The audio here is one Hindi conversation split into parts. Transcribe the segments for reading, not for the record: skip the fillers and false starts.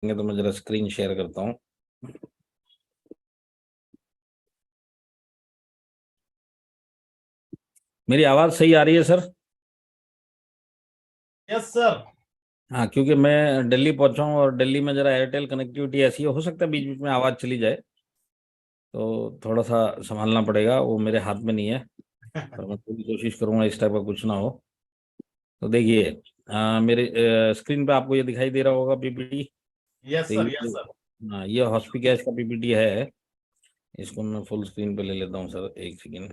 तो मैं जरा स्क्रीन शेयर करता हूँ। मेरी आवाज सही आ रही है सर? Yes sir. हाँ, क्योंकि मैं दिल्ली पहुंचा हूँ और दिल्ली में जरा एयरटेल कनेक्टिविटी ऐसी हो सकता है बीच बीच में आवाज चली जाए, तो थोड़ा सा संभालना पड़ेगा, वो मेरे हाथ में नहीं है। पर मैं पूरी कोशिश करूंगा इस टाइप का कुछ ना हो। तो देखिए, मेरे स्क्रीन पे आपको ये दिखाई दे रहा होगा पीपीटी। यस तो सर। ये यस सर। हाँ, ये हॉस्पिटैश का पीपीटी है। इसको मैं फुल स्क्रीन पे ले लेता हूँ सर, एक सेकेंड।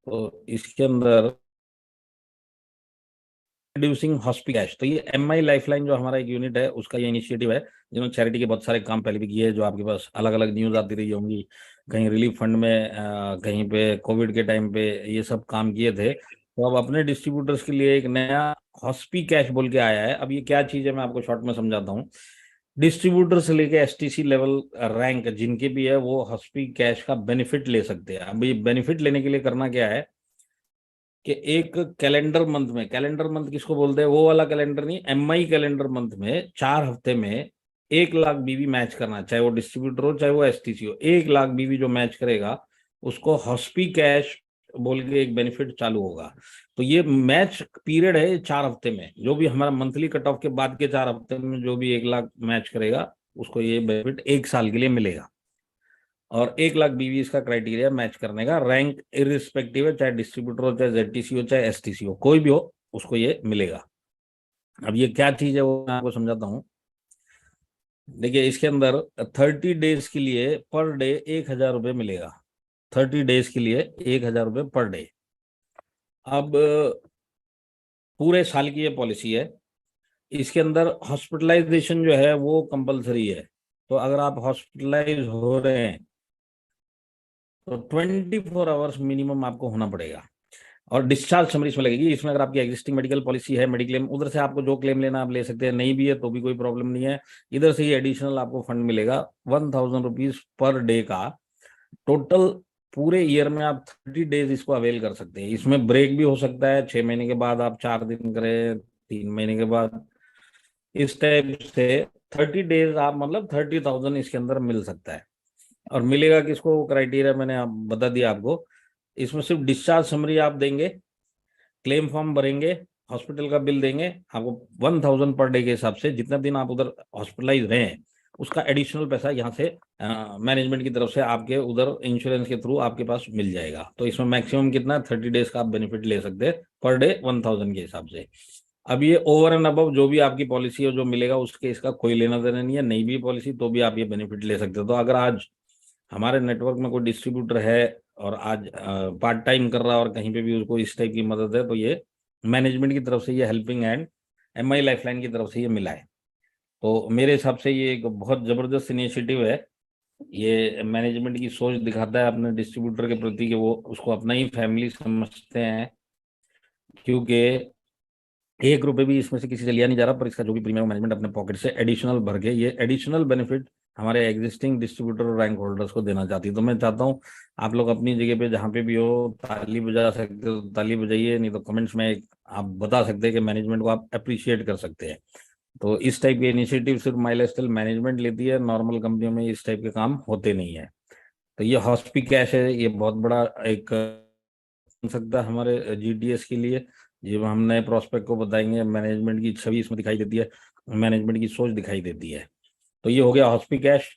तो इसके अंदर रिड्यूसिंग हॉस्पिटैश, तो ये एमआई लाइफलाइन जो हमारा एक यूनिट है उसका ये इनिशिएटिव है, जिन्होंने चैरिटी के बहुत सारे काम पहले भी किए हैं, जो आपके पास अलग अलग न्यूज आती रही होंगी। कहीं रिलीफ फंड में, कहीं पे कोविड के टाइम पे ये सब काम किए थे। तो अब अपने डिस्ट्रीब्यूटर्स के लिए एक नया हॉस्पी कैश बोल के आया है। अब ये क्या चीज है मैं आपको शॉर्ट में समझाता हूँ। डिस्ट्रीब्यूटर से लेके एसटीसी लेवल रैंक जिनके भी है वो हॉस्पी कैश का बेनिफिट ले सकते हैं। अब ये बेनिफिट लेने के लिए करना क्या है कि एक कैलेंडर मंथ में, कैलेंडर मंथ किसको बोलते हैं, वो वाला कैलेंडर नहीं, एमआई कैलेंडर मंथ में 4 हफ्ते में 1 लाख बीवी मैच करना, चाहे वो डिस्ट्रीब्यूटर हो चाहे वो एसटीसी हो। 1 लाख बीवी जो मैच करेगा उसको हॉस्पी कैश बोल के एक बेनिफिट चालू होगा। तो ये मैच पीरियड है 4 हफ्ते में, जो भी हमारा मंथली कट ऑफ के बाद के 4 हफ्ते में जो भी 1 लाख मैच करेगा उसको ये बेनिफिट 1 साल के लिए मिलेगा। और 1 लाख बीवी इसका क्राइटेरिया मैच करने का, रैंक इरिस्पेक्टिव है, चाहे डिस्ट्रीब्यूटर हो चाहे जेडटीसी हो चाहे एसटीसी हो, कोई भी हो उसको ये मिलेगा। अब ये क्या चीज है वो मैं आपको समझाता हूँ। देखिए, इसके अंदर 30 डेज के लिए पर डे 1,000 रुपये मिलेगा। 30 डेज के लिए 1,000 रुपये पर डे। अब पूरे साल की ये पॉलिसी है। इसके अंदर हॉस्पिटलाइजेशन जो है वो कंपलसरी है। तो अगर आप हॉस्पिटलाइज हो रहे हैं तो 24 आवर्स मिनिमम आपको होना पड़ेगा। और डिस्चार्ज समरी इसमें लगेगी। इसमें अगर आपकी एग्जिस्टिंग मेडिकल पॉलिसी है, मेडिक्लेम, उधर से आपको जो क्लेम लेना आप ले सकते हैं, नहीं भी है तो भी कोई प्रॉब्लम नहीं है। इधर से ही एडिशनल आपको फंड मिलेगा 1,000 रुपीज पर डे का। टोटल पूरे ईयर में आप 30 डेज इसको अवेल कर सकते हैं। इसमें ब्रेक भी हो सकता है, 6 महीने के बाद आप 4 दिन करें, 3 महीने के बाद, इस टाइप से 30 डेज आप मतलब 30,000 इसके अंदर मिल सकता है। और मिलेगा किसको, क्राइटेरिया मैंने आप बता दिया आपको। इसमें सिर्फ डिस्चार्ज समरी आप देंगे, क्लेम फॉर्म भरेंगे, हॉस्पिटल का बिल देंगे, आपको 1,000 पर डे के हिसाब से जितना दिन आप उधर हॉस्पिटलाइज रहे हैं उसका एडिशनल पैसा यहाँ से मैनेजमेंट की तरफ से आपके उधर इंश्योरेंस के थ्रू आपके पास मिल जाएगा। तो इसमें मैक्सिमम कितना 30 डेज का आप बेनिफिट ले सकते हैं पर डे 1,000 के हिसाब से। अब ये ओवर एंड अबव जो भी आपकी पॉलिसी है जो मिलेगा उसके इसका कोई लेना देना नहीं है। नहीं भी पॉलिसी तो भी आप ये बेनिफिट ले सकते हो। तो अगर आज हमारे नेटवर्क में कोई डिस्ट्रीब्यूटर है और आज पार्ट टाइम कर रहा है और कहीं पे भी उसको इस टाइप की मदद है, तो ये मैनेजमेंट की तरफ से ये हेल्पिंग हैंड एमआई लाइफलाइन की तरफ से ये मिला है। तो मेरे हिसाब से ये एक बहुत जबरदस्त इनिशिएटिव है। ये मैनेजमेंट की सोच दिखाता है अपने डिस्ट्रीब्यूटर के प्रति कि वो उसको अपना ही फैमिली समझते हैं। क्योंकि 1 रुपए भी इसमें से किसी से लिया नहीं जा रहा, पर इसका जो भी प्रीमियम मैनेजमेंट अपने पॉकेट से एडिशनल भर के ये एडिशनल बेनिफिट हमारे एग्जिस्टिंग डिस्ट्रीब्यूटर और रैंक होल्डर्स को देना चाहती है। तो मैं चाहता हूँ आप लोग अपनी जगह पे जहाँ पे भी हो ताली बजा सकते हो तो ताली बजाइए, नहीं तो कमेंट्स में आप बता सकते हैं कि मैनेजमेंट को आप अप्रिशिएट कर सकते हैं। तो इस टाइप के इनिशिएटिव सिर्फ माइलस्टाइल मैनेजमेंट लेती है, नॉर्मल कंपनियों में इस टाइप के काम होते नहीं है। तो ये हॉस्पी कैश है, ये बहुत बड़ा एक बन सकता है हमारे जीडीएस के लिए। जब हम नए प्रोस्पेक्ट को बताएंगे, मैनेजमेंट की छवि इसमें दिखाई देती है, मैनेजमेंट की सोच दिखाई देती है। तो ये हो गया हॉस्पी कैश।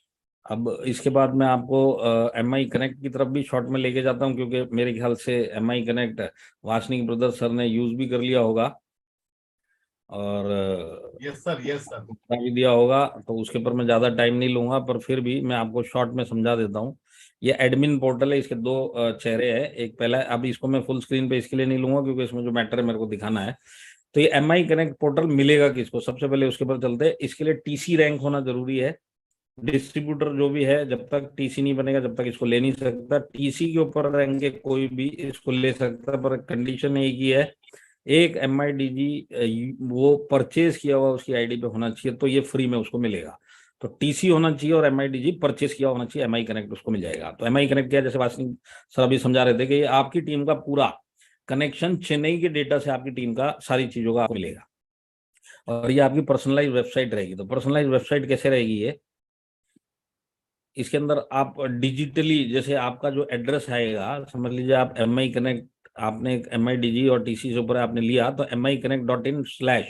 अब इसके बाद मैं आपको एमआई कनेक्ट की तरफ भी शॉर्ट में लेके जाता हूँ, क्योंकि मेरे ख्याल से MI connect Wasnik brothers sir ने यूज भी कर लिया होगा और यस सर। Yes sir. बता भी दिया होगा, तो उसके ऊपर मैं ज़्यादा टाइम नहीं लूंगा, पर फिर भी मैं आपको शॉर्ट में समझा देता हूँ। ये एडमिन पोर्टल है, इसके दो चेहरे हैं। एक पहला, अब इसको मैं फुल स्क्रीन पे इसके लिए नहीं लूंगा क्योंकि इसमें जो मैटर है मेरे को दिखाना है। तो ये एमआई कनेक्ट पोर्टल मिलेगा किसको, सबसे पहले उसके ऊपर चलते हैं। इसके लिए टीसी रैंक होना जरूरी है। डिस्ट्रीब्यूटर जो भी है जब तक टीसी नहीं बनेगा जब तक इसको ले नहीं सकता। टीसी के ऊपर रैंक के कोई भी इसको ले सकता है, पर कंडीशन एक ही है, एक एमआईडीजी वो परचेज किया हुआ उसकी आईडी पे होना चाहिए, तो ये फ्री में उसको मिलेगा। तो टीसी होना चाहिए और एमआईडीजी परचेज किया होना चाहिए, एमआई कनेक्ट उसको मिल जाएगा। तो एमआई कनेक्ट क्या है, जैसे वासनी सर अभी समझा रहे थे कि ये आपकी टीम का पूरा कनेक्शन, चेन्नई के डेटा से आपकी टीम का सारी चीजों का आपको मिलेगा। और ये आपकी पर्सनलाइज वेबसाइट रहेगी। तो पर्सनलाइज वेबसाइट कैसे रहेगी ये, इसके अंदर आप डिजिटली, जैसे आपका जो एड्रेस आएगा, समझ लीजिए आप MI कनेक्ट, आपने एक MIDG और TC से ऊपर आपने लिया, तो MIConnect.in/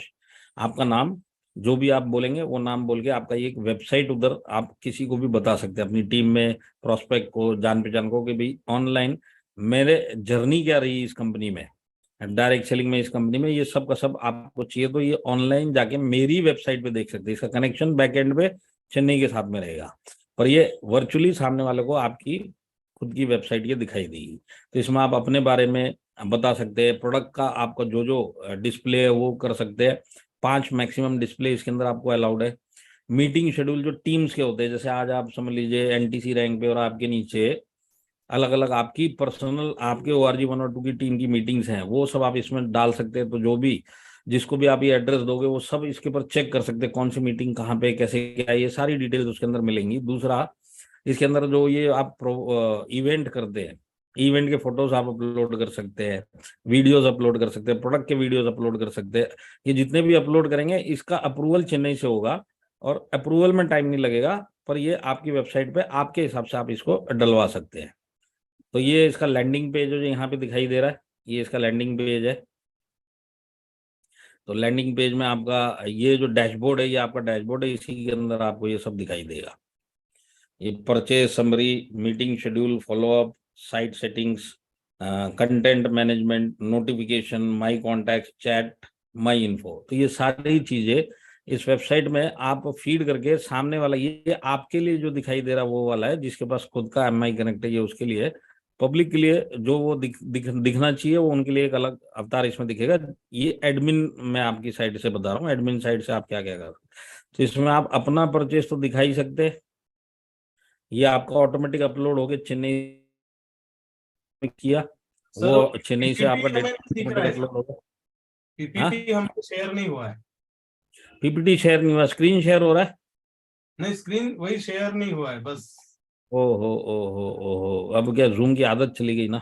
आपका नाम, जो भी आप बोलेंगे वो नाम बोल के आपका ये एक वेबसाइट, उधर आप किसी को भी बता सकते हैं, अपनी टीम में, प्रोस्पेक्ट को, जान पहचान को, कि भाई ऑनलाइन मेरे जर्नी क्या रही इस कंपनी में, डायरेक्ट सेलिंग में, इस कंपनी में, ये सब का सब आपको चाहिए तो ये ऑनलाइन जाके मेरी वेबसाइट पे देख सकते हैं। इसका कनेक्शन बैकएंड पे चेन्नई के साथ में रहेगा, पर ये वर्चुअली सामने वाले को आपकी खुद की वेबसाइट ये दिखाई देगी। तो इसमें आप अपने बारे में बता सकते हैं, प्रोडक्ट का आपका जो जो डिस्प्ले है वो कर सकते हैं। 5 मैक्सिमम डिस्प्ले इसके अंदर आपको अलाउड है। मीटिंग शेड्यूल जो टीम्स के होते हैं, जैसे आज आप समझ लीजिए NTC रैंक पे और आपके नीचे अलग अलग आपकी पर्सनल, आपके ORG 1 और 2 की टीम की मीटिंग्स हैं, वो सब आप इसमें डाल सकते हैं। तो जो भी, जिसको भी आप ये एड्रेस दोगे, वो सब इसके ऊपर चेक कर सकते हैं कौन सी मीटिंग कहाँ पे, कैसे क्या, ये सारी डिटेल्स उसके अंदर मिलेंगी। दूसरा, इसके अंदर जो ये आप इवेंट करते हैं, इवेंट के फोटोज आप अपलोड कर सकते हैं, वीडियोस अपलोड कर सकते हैं, प्रोडक्ट के वीडियोस अपलोड कर सकते हैं। ये जितने भी अपलोड करेंगे, इसका अप्रूवल चेन्नई से होगा, और अप्रूवल में टाइम नहीं लगेगा, पर ये आपकी वेबसाइट पे आपके हिसाब से आप इसको डलवा सकते हैं। तो ये इसका लैंडिंग पेज जो यहाँ पे दिखाई दे रहा है, ये इसका लैंडिंग पेज है। तो लैंडिंग पेज में आपका ये जो डैशबोर्ड है, ये आपका डैशबोर्ड है, इसी के अंदर आपको ये सब दिखाई देगा। ये purchase summary, meeting schedule, follow up, site settings, content management, notification, my contact, chat, my info, तो ये सारी चीजें इस वेबसाइट में आप फीड करके सामने वाला, ये आपके लिए जो दिखाई दे रहा है वो वाला है, जिसके पास खुद का MI कनेक्ट है, ये उसके लिए। पब्लिक के लिए जो वो दिखना चाहिए, वो उनके लिए एक अलग अवतार इसमें दिखेगा। ये एडमिन, मैं आपकी साइड से बता रहा हूँ, एडमिन साइड से आप क्या क्या कर, तो इसमें आप अपना परचेज तो दिखा ही सकते हैं। ये आपका ऑटोमेटिक अपलोड हो गया, चेन्नई में किया, सर वो चेन्नई से आपका पीपीटी डेटा हमें नहीं दिख रहा ऑटोमेटिक है अपलोड सर, होगा। हाँ, पीपीटी हमको शेयर नहीं हुआ है। PPT शेयर नहीं हुआ, स्क्रीन शेयर हो रहा है। नहीं, स्क्रीन वही शेयर नहीं हुआ है बस। ओहो, अब क्या जूम की आदत चली गई ना,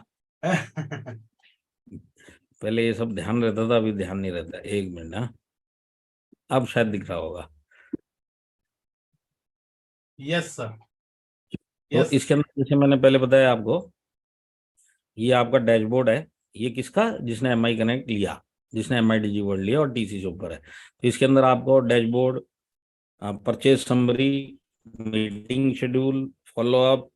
पहले ये सब ध्यान रहता था, अभी ध्यान नहीं रहता। एक मिनट, हाँ, अब शायद दिख रहा होगा। यस सर, तो यस। इसके अंदर जैसे मैंने पहले बताया आपको, ये आपका डैशबोर्ड है, ये किसका, जिसने MI कनेक्ट लिया, जिसने MIDG वर्ड लिया और TC से ऊपर है। तो इसके अंदर आपको dashboard, purchase summary, meeting schedule, follow up,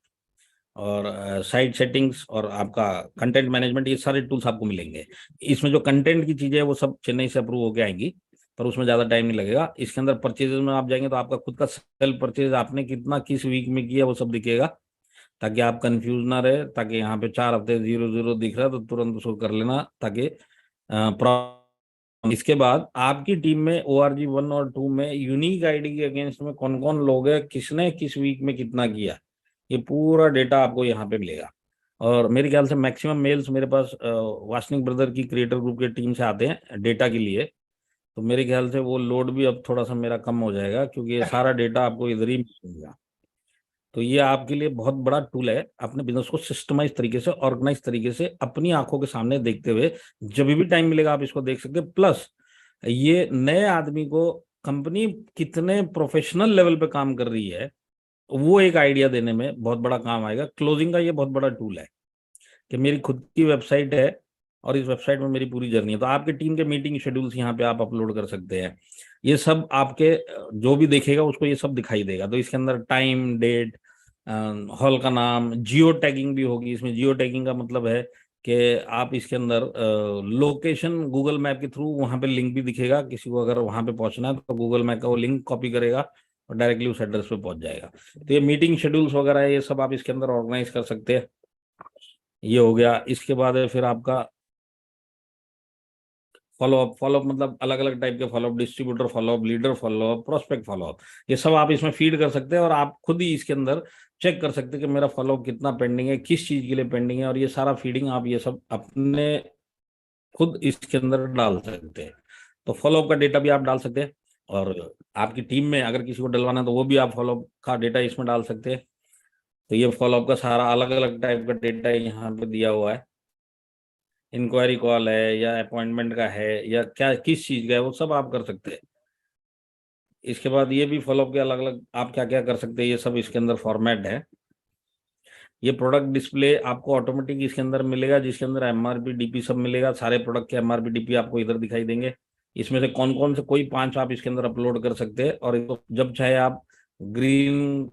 और साइट सेटिंग्स, और आपका कंटेंट मैनेजमेंट, ये सारे टूल्स आपको मिलेंगे। इसमें जो कंटेंट की चीजें है वो सब चेन्नई से अप्रूव होके आएंगी, पर उसमें ज्यादा टाइम नहीं लगेगा। इसके अंदर परचेजेस में आप जाएंगे तो आपका खुद का सेल्फ परचेज आपने कितना किस वीक में किया वो सब दिखेगा, ताकि आप कंफ्यूज ना रहे, ताकि यहाँ पे 4 हफ्ते 0 0 दिख रहा है तो तुरंत उसको कर लेना, ताकि इसके बाद आपकी टीम में ORG 1 और 2 में यूनिक ID के अगेंस्ट में कौन कौन लोग हैं, किसने किस वीक में कितना किया, ये पूरा डेटा आपको यहाँ पे मिलेगा। और मेरे ख्याल से मैक्सिमम मेल्स मेरे पास वासनिक ब्रदर की क्रिएटर ग्रुप के टीम से आते हैं डेटा के लिए। तो मेरे ख्याल से वो लोड भी अब थोड़ा सा मेरा कम हो जाएगा, क्योंकि ये सारा डेटा आपको इधर ही मिलेगा। तो ये आपके लिए बहुत बड़ा टूल है, अपने बिजनेस को सिस्टमाइज तरीके से, ऑर्गेनाइज तरीके से, अपनी आंखों के सामने देखते हुए, जब भी टाइम मिलेगा आप इसको देख सकते हैं। प्लस ये नए आदमी को कंपनी कितने प्रोफेशनल लेवल पे काम कर रही है, वो एक आइडिया देने में बहुत बड़ा काम आएगा। क्लोजिंग का ये बहुत बड़ा टूल है कि मेरी खुद की वेबसाइट है और इस वेबसाइट में मेरी पूरी जर्नी है, तो आपके टीम के मीटिंग शेड्यूल्स यहाँ पे आप अपलोड कर सकते हैं। ये सब आपके जो भी देखेगा उसको ये सब दिखाई देगा। तो इसके अंदर टाइम, डेट, हॉल का नाम, जियो टैगिंग भी होगी इसमें। जियो टैगिंग का मतलब है कि आप इसके अंदर लोकेशन, गूगल मैप के थ्रू वहां पे लिंक भी दिखेगा, किसी को अगर वहां पे पहुंचना है तो गूगल मैप का वो लिंक कॉपी करेगा और डायरेक्टली उस एड्रेस पे पहुंच जाएगा। तो ये मीटिंग शेड्यूल्स वगैरह है, ये सब आप इसके अंदर ऑर्गेनाइज कर सकते हैं। ये हो गया। इसके बाद है फिर आपका फॉलोअप। फॉलोअप मतलब अलग अलग टाइप के follow up, distributor follow up, leader follow up, prospect follow up, ये सब आप इसमें फीड कर सकते हैं और आप खुद ही इसके अंदर चेक कर सकते हैं कि मेरा फॉलोअप कितना पेंडिंग है, किस चीज के लिए पेंडिंग है, और ये सारा फीडिंग आप ये सब अपने खुद इसके अंदर डाल सकते हैं। तो फॉलोअप का डेटा भी आप डाल सकते हैं, और आपकी टीम में अगर किसी को डलवाना है तो वो भी आप फॉलोअप का डेटा इसमें डाल सकते हैं। तो ये फॉलोअप का सारा अलग अलग टाइप का डेटा यहाँ पे दिया हुआ है। इंक्वायरी कॉल है या अपॉइंटमेंट का है या क्या किस चीज का है, वो सब आप कर सकते हैं। इसके बाद ये भी फॉलोअप के अलग अलग आप क्या क्या कर सकते हैं, ये सब इसके अंदर फॉर्मेट है। ये प्रोडक्ट डिस्प्ले आपको ऑटोमेटिक इसके अंदर मिलेगा, जिसके अंदर एमआरपी डीपी सब मिलेगा, सारे प्रोडक्ट के एमआरपी डीपी आपको इधर दिखाई देंगे। इसमें से कौन कौन से कोई 5 आप इसके अंदर अपलोड कर सकते हैं, और इसको जब चाहे आप ग्रीन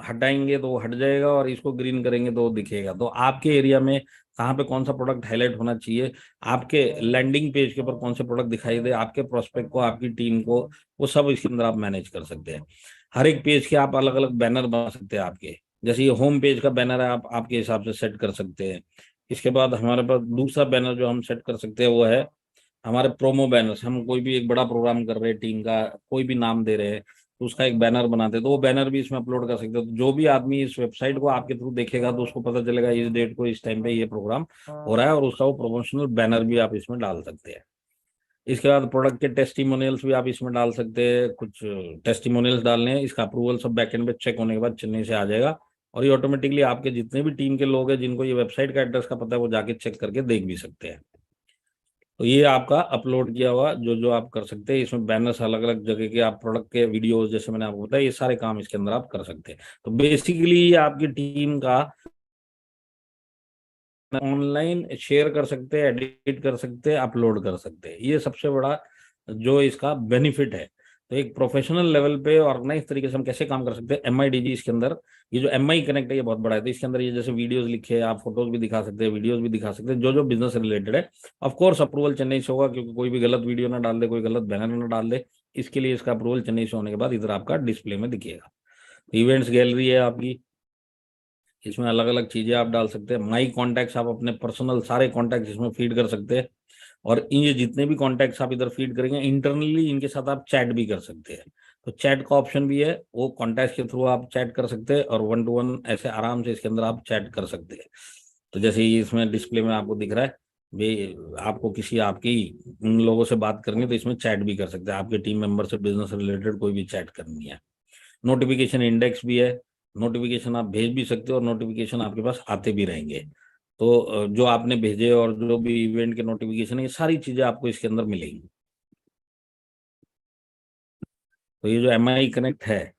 हटाएंगे तो वो हट जाएगा, और इसको ग्रीन करेंगे तो वो दिखेगा। तो आपके एरिया में कहाँ पे कौन सा प्रोडक्ट हाईलाइट होना चाहिए, आपके लैंडिंग पेज के ऊपर कौन से प्रोडक्ट दिखाई दे आपके प्रोस्पेक्ट को, आपकी टीम को, वो सब इसके अंदर आप मैनेज कर सकते हैं। हर एक पेज के आप अलग अलग बैनर बना सकते हैं आपके, जैसे ये होम पेज का बैनर है, आप आपके हिसाब से सेट कर सकते हैं। इसके बाद हमारे पास दूसरा बैनर जो हम सेट कर सकते हैं वो है हमारे प्रोमो बैनर्स। हम कोई भी एक बड़ा प्रोग्राम कर रहे हैं, टीम का कोई भी नाम दे रहे हैं, तो उसका एक बैनर बनाते हैं, तो वो बैनर भी इसमें अपलोड कर सकते हो। तो जो भी आदमी इस वेबसाइट को आपके थ्रू देखेगा तो उसको पता चलेगा इस डेट को इस टाइम पे ये प्रोग्राम हो रहा है, और उसका वो प्रमोशनल बैनर भी आप इसमें डाल सकते हैं। इसके बाद प्रोडक्ट के टेस्टिमोनियल्स भी आप इसमें डाल सकते हैं। कुछ टेस्टिमोनियल्स डालने हैं, इसका अप्रूवल सब बैकएंड पे चेक होने के बाद चेन्नई से आ जाएगा, और ये ऑटोमेटिकली आपके जितने भी टीम के लोग हैं जिनको ये वेबसाइट का एड्रेस का पता है वो जाके चेक करके देख भी सकते हैं। तो ये आपका अपलोड किया हुआ जो जो आप कर सकते हैं। इसमें बैनर्स अलग अलग जगह के, आप प्रोडक्ट के वीडियोस जैसे मैंने आपको बताया, ये सारे काम इसके अंदर आप कर सकते हैं। तो बेसिकली ये आपकी टीम का ऑनलाइन शेयर कर सकते हैं, एडिट कर सकते हैं, अपलोड कर सकते हैं। ये सबसे बड़ा जो इसका बेनिफिट है। तो एक प्रोफेशनल लेवल पे ऑर्गेनाइज तरीके से हम कैसे काम कर सकते हैं, MIDG इसके अंदर ये जो MI कनेक्ट है ये बहुत बड़ा है। तो इसके अंदर ये जैसे वीडियोस लिखे हैं, आप फोटोज भी दिखा सकते हैं, वीडियोस भी दिखा सकते हैं, जो जो बिजनेस रिलेटेड है। ऑफ कोर्स अप्रूवल चेन्नई से होगा, क्योंकि कोई भी गलत वीडियो ना डाल दे, कोई गलत बैनर ना डाल दे। इसके लिए इसका अप्रूवल चेन्नई से होने के बाद इधर आपका डिस्प्ले में दिखेगा। इवेंट्स गैलरी है आपकी, इसमें अलग अलग चीजें आप डाल सकते हैं। माई कॉन्टैक्ट्स, आप अपने पर्सनल सारे कॉन्टैक्ट्स इसमें फीड कर सकते हैं, और ये जितने भी कॉन्टैक्ट्स आप इधर फीड करेंगे इंटरनली इनके साथ आप चैट भी कर सकते हैं। तो चैट का ऑप्शन भी है, वो कॉन्टैक्ट्स के थ्रू आप चैट कर सकते हैं, और 1 to 1 ऐसे आराम से इसके अंदर आप चैट कर सकते हैं। तो जैसे ये इसमें डिस्प्ले में आपको दिख रहा है, वे आपको किसी आपकी उन लोगों से बात करनी है तो इसमें चैट भी कर सकते हैं, आपके टीम मेंबर से बिजनेस रिलेटेड कोई भी चैट करनी है। नोटिफिकेशन इंडेक्स भी है, नोटिफिकेशन आप भेज भी सकते हो, और नोटिफिकेशन आपके पास आते भी रहेंगे। तो जो आपने भेजे और जो भी इवेंट के नोटिफिकेशन है, ये सारी चीजें आपको इसके अंदर मिलेंगी। तो ये जो MI कनेक्ट है,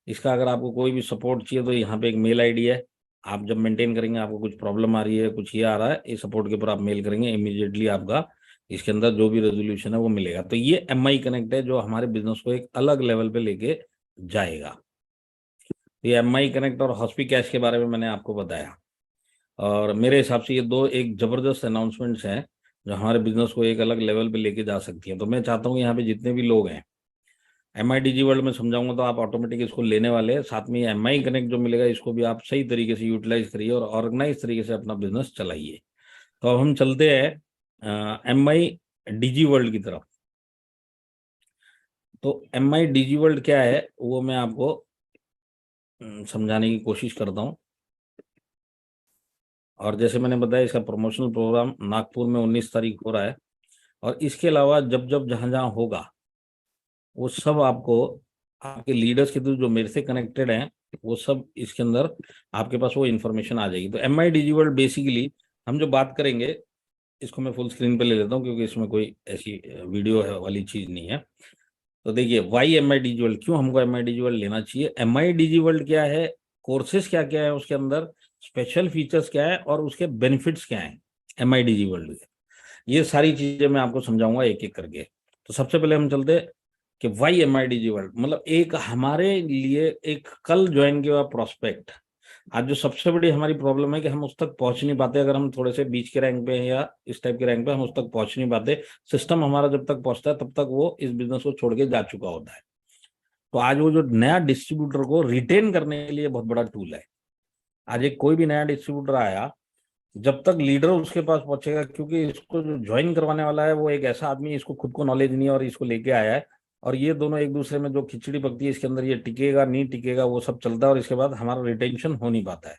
इसका अगर आपको कोई भी सपोर्ट चाहिए तो यहाँ पे एक मेल ID है। आप जब मेंटेन करेंगे, आपको कुछ प्रॉब्लम आ रही है, कुछ ये आ रहा है, इस सपोर्ट के ऊपर आप मेल करेंगे, इमीडिएटली आपका इसके अंदर जो भी रेजोल्यूशन है वो मिलेगा। तो ये MI कनेक्ट है जो हमारे बिजनेस को एक अलग लेवल पे लेके जाएगा। ये MI कनेक्ट और हॉस्पी कैश के बारे में मैंने आपको बताया, और मेरे हिसाब से ये दो एक जबरदस्त अनाउंसमेंट्स हैं जो हमारे बिजनेस को एक अलग लेवल पे लेके जा सकती हैं। तो मैं चाहता हूँ यहाँ पे जितने भी लोग हैं, MIDG वर्ल्ड में समझाऊंगा तो आप ऑटोमेटिक इसको लेने वाले हैं। साथ में ये MI कनेक्ट जो मिलेगा इसको भी आप सही तरीके से यूटिलाइज करिए और ऑर्गेनाइज तरीके से अपना बिजनेस चलाइए। तो अब हम चलते हैं MIDG वर्ल्ड की तरफ। तो MIDG वर्ल्ड क्या है वो मैं आपको समझाने की कोशिश करता हूँ। और जैसे मैंने बताया, इसका प्रमोशनल प्रोग्राम नागपुर में 19 तारीख हो रहा है, और इसके अलावा जब जब जहां जहां होगा वो सब आपको आपके लीडर्स के थ्रू जो मेरे से कनेक्टेड हैं वो सब इसके अंदर आपके पास वो इन्फॉर्मेशन आ जाएगी। तो MIDG वर्ल्ड बेसिकली हम जो बात करेंगे, इसको मैं फुल स्क्रीन पे ले लेता हूँ क्योंकि इसमें कोई ऐसी वीडियो वाली चीज नहीं है। तो देखिए, वाई MIDG वर्ल्ड, क्यों हमको MIDG वर्ल्ड लेना चाहिए, MIDG वर्ल्ड क्या है, कोर्सेज क्या क्या है उसके अंदर, स्पेशल फीचर्स क्या है, और उसके बेनिफिट्स क्या है MIDG वर्ल्ड के, ये सारी चीजें मैं आपको समझाऊंगा एक एक करके। तो सबसे पहले हम चलते कि वाई MIDG वर्ल्ड, मतलब एक हमारे लिए एक कल ज्वाइन किया हुआ प्रोस्पेक्ट, आज जो सबसे बड़ी हमारी प्रॉब्लम है कि हम उस तक पहुंच नहीं पाते। अगर हम थोड़े से बीच के रैंक पे हैं या इस टाइप के रैंक पे, हम उस तक पहुंच नहीं पाते। सिस्टम हमारा जब तक पहुंचता है तब तक वो इस बिजनेस को छोड़ के जा चुका होता है। तो आज वो जो नया डिस्ट्रीब्यूटर को रिटेन करने के लिए बहुत बड़ा टूल है। आज एक कोई भी नया डिस्ट्रीब्यूटर आया, जब तक लीडर उसके पास पहुंचेगा, क्योंकि इसको जो ज्वाइन करवाने वाला है वो एक ऐसा आदमी, इसको खुद को नॉलेज नहीं है और इसको लेके आया है, और ये दोनों एक दूसरे में जो खिचड़ी पकती है इसके अंदर, ये टिकेगा नहीं टिकेगा वो सब चलता है, और इसके बाद हमारा रिटेंशन हो नहीं पाता है।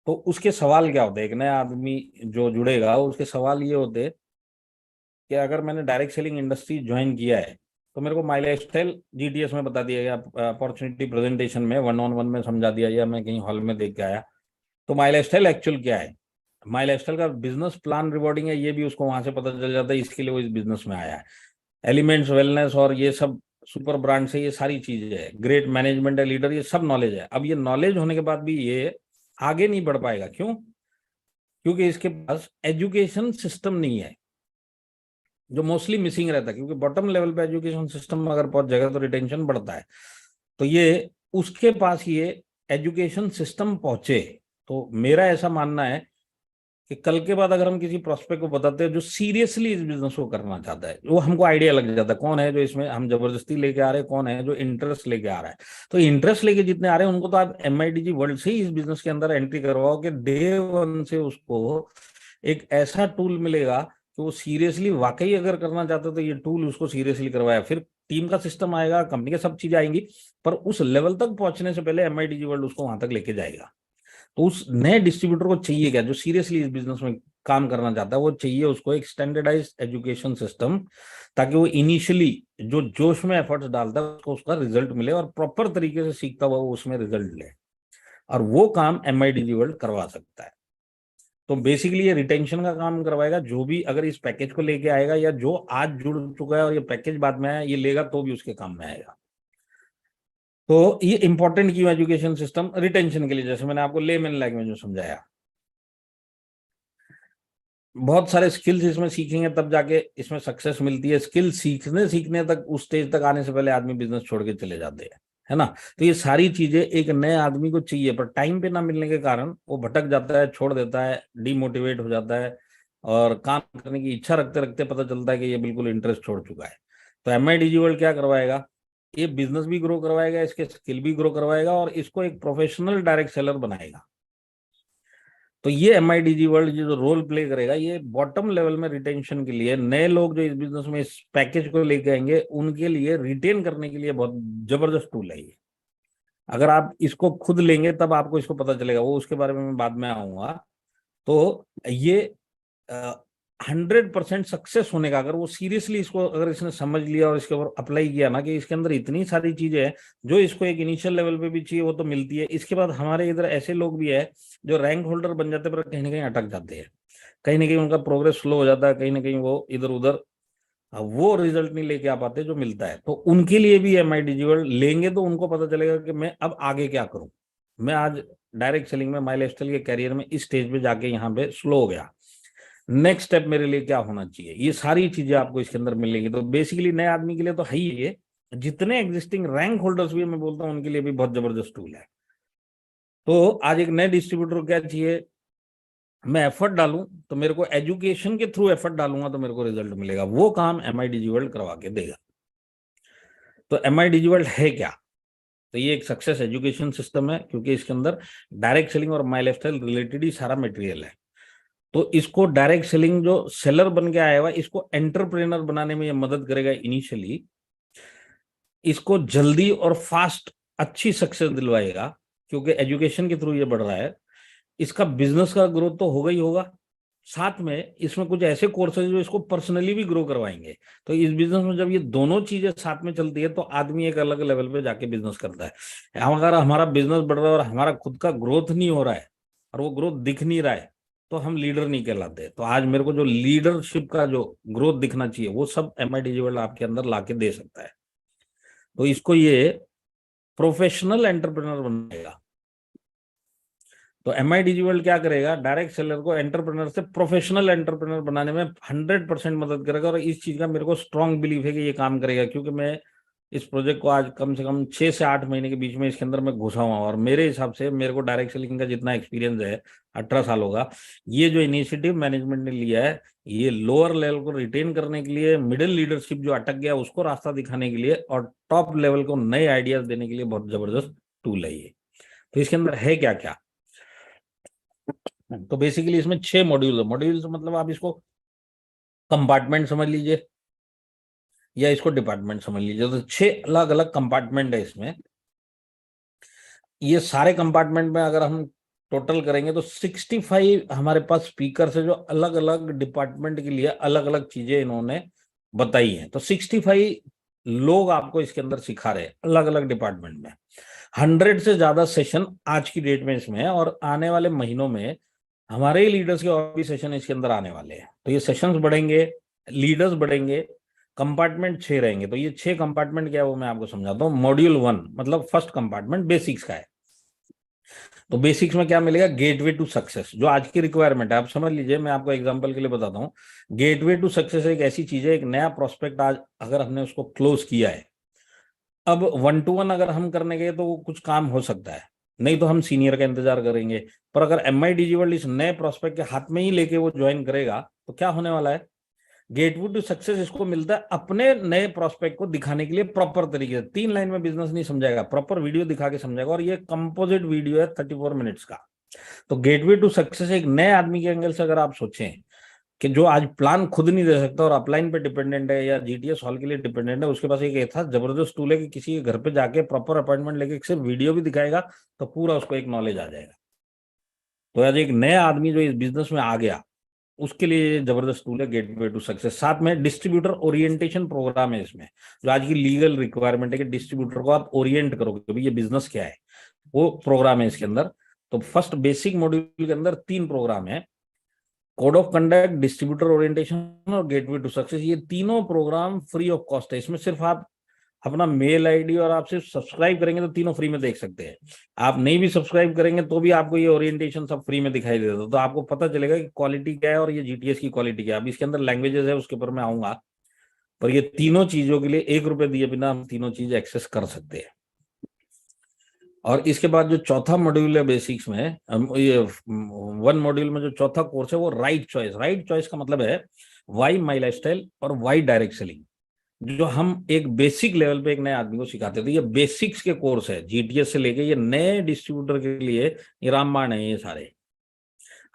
तो उसके सवाल क्या होते हैं, एक नया आदमी जो जुड़ेगा उसके सवाल ये होते हैं कि अगर मैंने डायरेक्ट सेलिंग इंडस्ट्री ज्वाइन किया है तो मेरे को माई लाइफ स्टाइल GTS में बता दिया गया, अपॉर्चुनिटी प्रेजेंटेशन में 1-on-1 में समझा दिया, या मैं कहीं हॉल में देख के आया, तो माई लाइफ स्टाइल एक्चुअल क्या है। माई लाइफस्टाइल का बिजनेस प्लान रिवॉर्डिंग है, ये भी उसको वहां से पता चल जाता है, इसके लिए वो इस बिजनेस में आया है। एलिमेंट्स वेलनेस और ये सब सुपर ब्रांड से, ये सारी चीजें है। ग्रेट मैनेजमेंट है, लीडर, ये सब नॉलेज है। अब ये नॉलेज होने के बाद भी ये आगे नहीं बढ़ पाएगा। क्यों? क्योंकि इसके पास एजुकेशन सिस्टम नहीं है, जो मोस्टली मिसिंग रहता है। क्योंकि बॉटम लेवल पे एजुकेशन सिस्टम अगर पहुंच जाएगा तो रिटेंशन बढ़ता है। तो ये उसके पास ये एजुकेशन सिस्टम पहुंचे। तो मेरा ऐसा मानना है कि कल के बाद अगर हम किसी प्रोस्पेक्ट को बताते हैं जो सीरियसली इस बिजनेस को करना चाहता है, वो हमको आइडिया लग जाता है कौन है जो इसमें हम जबरदस्ती लेके आ रहे हैं, कौन है जो इंटरेस्ट लेके आ रहा है। तो इंटरेस्ट लेके जितने आ रहे हैं उनको तो आप MIDG वर्ल्ड से ही इस बिजनेस के अंदर एंट्री करवाओ कि डे वन से उसको एक ऐसा टूल मिलेगा कि वो सीरियसली वाकई अगर करना चाहता है तो ये टूल उसको सीरियसली करवाया। फिर टीम का सिस्टम आएगा, कंपनी की सब चीजें आएंगी, पर उस लेवल तक पहुंचने से पहले MIDG वर्ल्ड उसको वहां तक लेके जाएगा। तो उस नए डिस्ट्रीब्यूटर को चाहिए क्या? जो सीरियसली इस बिजनेस में काम करना चाहता है, वो चाहिए उसको एक स्टैंडर्डाइज्ड एजुकेशन सिस्टम, ताकि वो इनिशियली जो जोश में एफर्ट्स डालता है उसको उसका रिजल्ट मिले और प्रॉपर तरीके से सीखता हुआ वो उसमें रिजल्ट ले। और वो काम MIDG वर्ल्ड करवा सकता है। तो बेसिकली ये रिटेंशन का काम करवाएगा। जो भी अगर इस पैकेज को लेके आएगा या जो आज जुड़ चुका है और ये पैकेज बाद में आया, ये लेगा तो भी उसके काम में आएगा। तो ये इंपॉर्टेंट क्यों एजुकेशन सिस्टम? रिटेंशन के लिए, जैसे मैंने आपको लेमन लैंग्वेज में समझाया। बहुत सारे स्किल्स इसमें सीखेंगे तब जाके इसमें सक्सेस मिलती है। स्किल सीखने तक, उस स्टेज तक आने से पहले आदमी बिजनेस छोड़ के चले जाते हैं, है ना। तो ये सारी चीजें एक नए आदमी को चाहिए, पर टाइम पे ना मिलने के कारण वो भटक जाता है, छोड़ देता है, डिमोटिवेट हो जाता है, और काम करने की इच्छा रखते रखते पता चलता है कि ये बिल्कुल इंटरेस्ट छोड़ चुका है। तो MIDG वर्ल्ड क्या करवाएगा? ये बिजनेस भी ग्रो करवाएगा, इसके स्किल भी ग्रो करवाएगा, और इसको एक प्रोफेशनल डायरेक्ट सेलर बनाएगा। तो ये MIDG वर्ल्ड जो रोल प्ले करेगा, ये बॉटम लेवल में रिटेंशन के लिए, नए लोग जो इस बिजनेस में इस पैकेज को लेके आएंगे उनके लिए रिटेन करने के लिए बहुत जबरदस्त टूल है ये। अगर आप इसको खुद लेंगे तब आपको इसको पता चलेगा, वो उसके बारे में मैं बाद में आऊंगा। तो ये 100% सक्सेस होने का, अगर वो सीरियसली इसको अगर इसने समझ लिया और इसके ऊपर अप्लाई किया ना, कि इसके अंदर इतनी सारी चीजें हैं जो इसको एक इनिशियल लेवल पे भी चाहिए, वो तो मिलती है। इसके बाद हमारे इधर ऐसे लोग भी है जो रैंक होल्डर बन जाते हैं पर कहीं ना कहीं अटक जाते हैं, कहीं ना कहीं उनका प्रोग्रेस स्लो हो जाता है, कहीं ना कहीं वो इधर उधर वो रिजल्ट नहीं लेके आ पाते जो मिलता है। तो उनके लिए भी MIDG वर्ल्ड लेंगे तो उनको पता चलेगा कि मैं अब आगे क्या करूं। मैं आज डायरेक्ट सेलिंग में, माई लाइफस्टाइल के कैरियर में इस स्टेज पे जाके यहाँ पे स्लो हो गया, नेक्स्ट स्टेप मेरे लिए क्या होना चाहिए, ये सारी चीजें आपको इसके अंदर मिलेंगी। तो बेसिकली नए आदमी के लिए तो है ही ये, जितने एग्जिस्टिंग रैंक होल्डर्स भी मैं बोलता हूँ उनके लिए भी बहुत जबरदस्त टूल है। तो आज एक नए डिस्ट्रीब्यूटर को क्या चाहिए? मैं एफर्ट डालूं तो मेरे को एजुकेशन के थ्रू एफर्ट डालूंगा तो मेरे को रिजल्ट मिलेगा। वो काम MIDG वर्ल्ड करवा के देगा। तो MIDG वर्ल्ड है क्या? तो ये एक सक्सेस एजुकेशन सिस्टम है, क्योंकि इसके अंदर डायरेक्ट सेलिंग और माई लाइफस्टाइल रिलेटेड ही सारा मटेरियल है। तो इसको डायरेक्ट सेलिंग जो सेलर बन के आया हुआ, इसको एंटरप्रेनर बनाने में ये मदद करेगा इनिशियली। इसको जल्दी और फास्ट अच्छी सक्सेस दिलवाएगा, क्योंकि एजुकेशन के थ्रू ये बढ़ रहा है। इसका बिजनेस का ग्रोथ तो होगा ही होगा, साथ में इसमें कुछ ऐसे कोर्सेज जो इसको पर्सनली भी ग्रो करवाएंगे। तो इस बिजनेस में जब ये दोनों चीजें साथ में चलती है तो आदमी एक अलग लेवल पे जाके बिजनेस करता है। हम अगर हमारा बिजनेस बढ़ रहा है और हमारा खुद का ग्रोथ नहीं हो रहा है और वो ग्रोथ दिख नहीं रहा है, तो हम लीडर नहीं कहलाते। तो आज मेरे को जो लीडरशिप का जो ग्रोथ दिखना चाहिए वो सब MIDG वर्ल्ड आपके अंदर लाके दे सकता है। तो इसको ये प्रोफेशनल एंटरप्रेन्योर बनाएगा। तो MIDG वर्ल्ड क्या करेगा? डायरेक्ट सेलर को एंटरप्रेन्योर से प्रोफेशनल एंटरप्रेन्योर बनाने में 100% मदद करेगा। और इस चीज का मेरे को स्ट्रांग बिलीफ है कि ये काम करेगा, क्योंकि मैं इस प्रोजेक्ट को आज कम से कम 6 से 8 महीने के बीच में इसके अंदर मैं घुसा हुआ हूँ। और मेरे हिसाब से मेरे को डायरेक्ट सेलिंग का जितना एक्सपीरियंस है, 18 साल होगा, ये जो इनिशिएटिव मैनेजमेंट ने लिया है, ये लोअर लेवल को रिटेन करने के लिए, मिडिल लीडरशिप जो अटक गया उसको रास्ता दिखाने के लिए, और टॉप लेवल को नए आइडियाज देने के लिए बहुत जबरदस्त टूल है ये। तो इसके अंदर है क्या क्या? तो बेसिकली इसमें 6 मॉड्यूल है। मॉड्यूल्स मतलब आप इसको कंपार्टमेंट समझ लीजिए या इसको डिपार्टमेंट समझ लीजिए। तो 6 अलग अलग कंपार्टमेंट है इसमें। ये सारे कंपार्टमेंट में अगर हम टोटल करेंगे तो 65 हमारे पास स्पीकर है जो अलग अलग डिपार्टमेंट के लिए अलग अलग चीजें इन्होंने बताई हैं। तो 65 लोग आपको इसके अंदर सिखा रहे हैं अलग अलग डिपार्टमेंट में। 100 से ज्यादा सेशन आज की डेट में इसमें है, और आने वाले महीनों में हमारे ही लीडर्स के और भी सेशन इसके अंदर आने वाले हैं। तो ये सेशंस बढ़ेंगे, लीडर्स बढ़ेंगे, कंपार्टमेंट 6 रहेंगे। तो ये 6 कंपार्टमेंट क्या है वो मैं आपको समझाता हूँ। मॉड्यूल 1 मतलब फर्स्ट कंपार्टमेंट बेसिक्स का है। तो बेसिक्स में क्या मिलेगा, गेटवे टू सक्सेस, जो आज की रिक्वायरमेंट है। आप समझ लीजिए, मैं आपको एग्जांपल के लिए बताता हूँ। गेटवे टू सक्सेस एक ऐसी चीज है, एक नया प्रोस्पेक्ट आज अगर हमने उसको क्लोज किया है, अब 1-to-1 अगर हम करने गए तो वो कुछ काम हो सकता है, नहीं तो हम सीनियर का इंतजार करेंगे। पर अगर एम आई डिजिवर्ल्ड इस नए प्रोस्पेक्ट के हाथ में ही लेके वो ज्वाइन करेगा तो क्या होने वाला है, गेटवे टू सक्सेस इसको मिलता है अपने नए प्रोस्पेक्ट को दिखाने के लिए प्रॉपर तरीके से। 3 लाइन में बिजनेस नहीं समझाएगा, प्रॉपर वीडियो दिखा के समझाएगा। और ये कंपोजिट वीडियो है 34 मिनट्स का। तो गेटवे टू सक्सेस एक नए आदमी के एंगल से अगर आप सोचें कि जो आज प्लान खुद नहीं दे सकता और अपलाइन पे डिपेंडेंट है या जीटीएस हॉल के लिए डिपेंडेंट है, उसके पास एक ऐसा जबरदस्त टूल है कि किसी के घर पे जाके प्रॉपर अपॉइंटमेंट लेके सिर्फ वीडियो भी दिखाएगा तो पूरा उसको एक नॉलेज आ जाएगा। तो आज एक नया आदमी जो इस बिजनेस में आ गया उसके लिए ये जबरदस्त टूल है गेटवे टू सक्सेस। साथ में डिस्ट्रीब्यूटर ओरिएंटेशन प्रोग्राम है इसमें, जो आज की लीगल रिक्वायरमेंट है कि डिस्ट्रीब्यूटर को आप ओरिएंट करोगे कि भाई ये बिजनेस क्या है, वो प्रोग्राम है इसके अंदर। तो फर्स्ट बेसिक मॉड्यूल के अंदर 3 प्रोग्राम है, code of conduct, distributor orientation और गेटवे टू सक्सेस। ये तीनों प्रोग्राम फ्री ऑफ कॉस्ट है। इसमें सिर्फ आप अपना मेल आईडी और आप सिर्फ सब्सक्राइब करेंगे तो तीनों फ्री में देख सकते हैं। आप नहीं भी सब्सक्राइब करेंगे तो भी आपको ये ओरिएंटेशन सब फ्री में दिखाई देता, तो आपको पता चलेगा कि क्वालिटी क्या है और ये जीटीएस की क्वालिटी क्या है। अब इसके अंदर लैंग्वेजेस है, उसके ऊपर मैं आऊंगा। पर ये तीनों चीजों के लिए 1 रुपए दिए बिना हम तीनों चीज एक्सेस कर सकते हैं। और इसके बाद जो चौथा मॉड्यूल है बेसिक्स में, ये 1 मॉड्यूल में जो चौथा कोर्स है वो राइट चॉइस। राइट चॉइस का मतलब है वाई माई लाइफस्टाइल और वाई डायरेक्ट सेलिंग, जो हम एक बेसिक लेवल पे एक नए आदमी को सिखाते थे। ये बेसिक्स के कोर्स है, जीटीएस से लेके ये नए डिस्ट्रीब्यूटर के लिए ये रामबाण है। ये सारे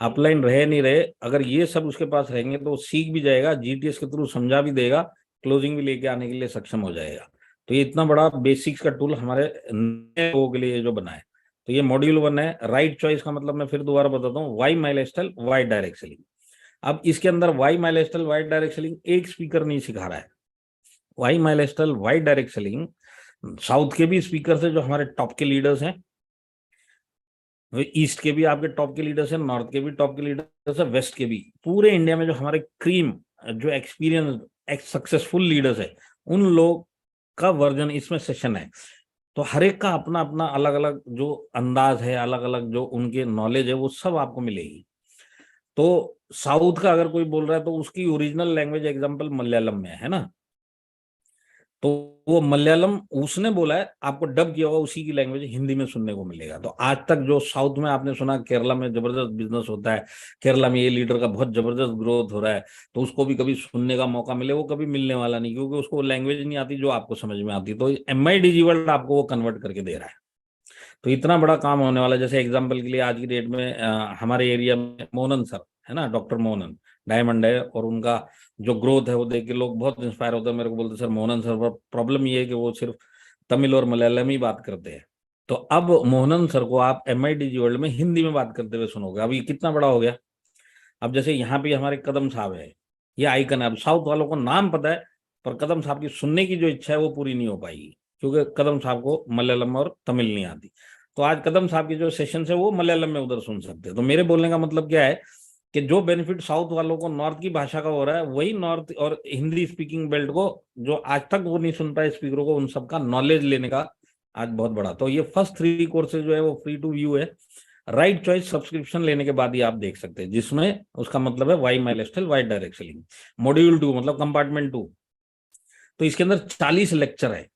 अपलाइन रहे नहीं रहे, अगर ये सब उसके पास रहेंगे तो वो सीख भी जाएगा, जीटीएस के थ्रू समझा भी देगा, क्लोजिंग भी लेके आने के लिए सक्षम हो जाएगा। तो ये इतना बड़ा बेसिक्स का टूल हमारे नए लोगों के लिए जो बना है। तो ये मॉड्यूल 1 है। राइट चॉइस का मतलब मैं फिर दोबारा बताता हूँ, why my lifestyle why direct selling. अब इसके अंदर why my lifestyle why direct selling एक स्पीकर नहीं सिखा रहा है। Why my lifestyle why direct selling south के भी स्पीकर है जो हमारे टॉप के लीडर्स हैं, ईस्ट के भी आपके टॉप के लीडर्स हैं, नॉर्थ के भी टॉप के लीडर्स हैं, वेस्ट के भी। पूरे इंडिया में जो हमारे क्रीम जो एक्सपीरियंस सक्सेसफुल लीडर्स है उन लोग का वर्जन इसमें सेशन है। तो हर एक का अपना अपना अलग अलग जो अंदाज है, अलग अलग जो उनके नॉलेज है, वो सब आपको मिलेगी। तो साउथ का अगर कोई बोल रहा है तो उसकी ओरिजिनल लैंग्वेज एग्जांपल मलयालम में है ना, तो वो मलयालम उसने बोला है, आपको डब किया हुआ उसी की लैंग्वेज हिंदी में सुनने को मिलेगा। तो आज तक जो साउथ में आपने सुना केरला में जबरदस्त बिजनेस होता है, केरला में ये लीडर का बहुत जबरदस्त ग्रोथ हो रहा है, तो उसको भी कभी सुनने का मौका मिले, वो कभी मिलने वाला नहीं, क्योंकि उसको लैंग्वेज नहीं आती जो आपको समझ में आती। तो MI डिजिवर्ल्ड आपको वो कन्वर्ट करके दे रहा है। तो इतना बड़ा काम होने वाला है। जैसे एग्जाम्पल के लिए आज की डेट में हमारे एरिया में मोहनन सर है ना, डॉक्टर मोहनन डायमंड है, और उनका जो ग्रोथ है वो देख के लोग बहुत इंस्पायर होते हैं, मेरे को बोलते सर मोहनन सर, पर प्रॉब्लम ये है कि वो सिर्फ तमिल और मलयालम ही बात करते हैं। तो अब मोहनन सर को आप MI डिजिवर्ल्ड में हिंदी में बात करते हुए सुनोगे। अब ये कितना बड़ा हो गया। अब जैसे यहाँ पे हमारे कदम साहब है, ये आइकन है। अब साउथ वालों को नाम पता है, पर कदम साहब की सुनने की जो इच्छा है वो पूरी नहीं हो पाएगी, क्योंकि कदम साहब को मलयालम और तमिल नहीं आती। तो आज कदम साहब की जो सेशन है वो मलयालम में उधर सुन सकते हैं। तो मेरे बोलने का मतलब क्या है कि जो बेनिफिट साउथ वालों को नॉर्थ की भाषा का हो रहा है, वही नॉर्थ और हिंदी स्पीकिंग बेल्ट को, जो आज तक वो नहीं सुन पाए स्पीकरों को, उन सबका नॉलेज लेने का आज बहुत बड़ा। तो ये फर्स्ट 3 कोर्सेज जो है वो फ्री टू व्यू है। राइट चॉइस सब्सक्रिप्शन लेने के बाद ही आप देख सकते हैं, जिसमें उसका मतलब है why my lifestyle why direct selling. Module 2 मतलब कंपार्टमेंट 2। तो इसके अंदर 40 लेक्चर है।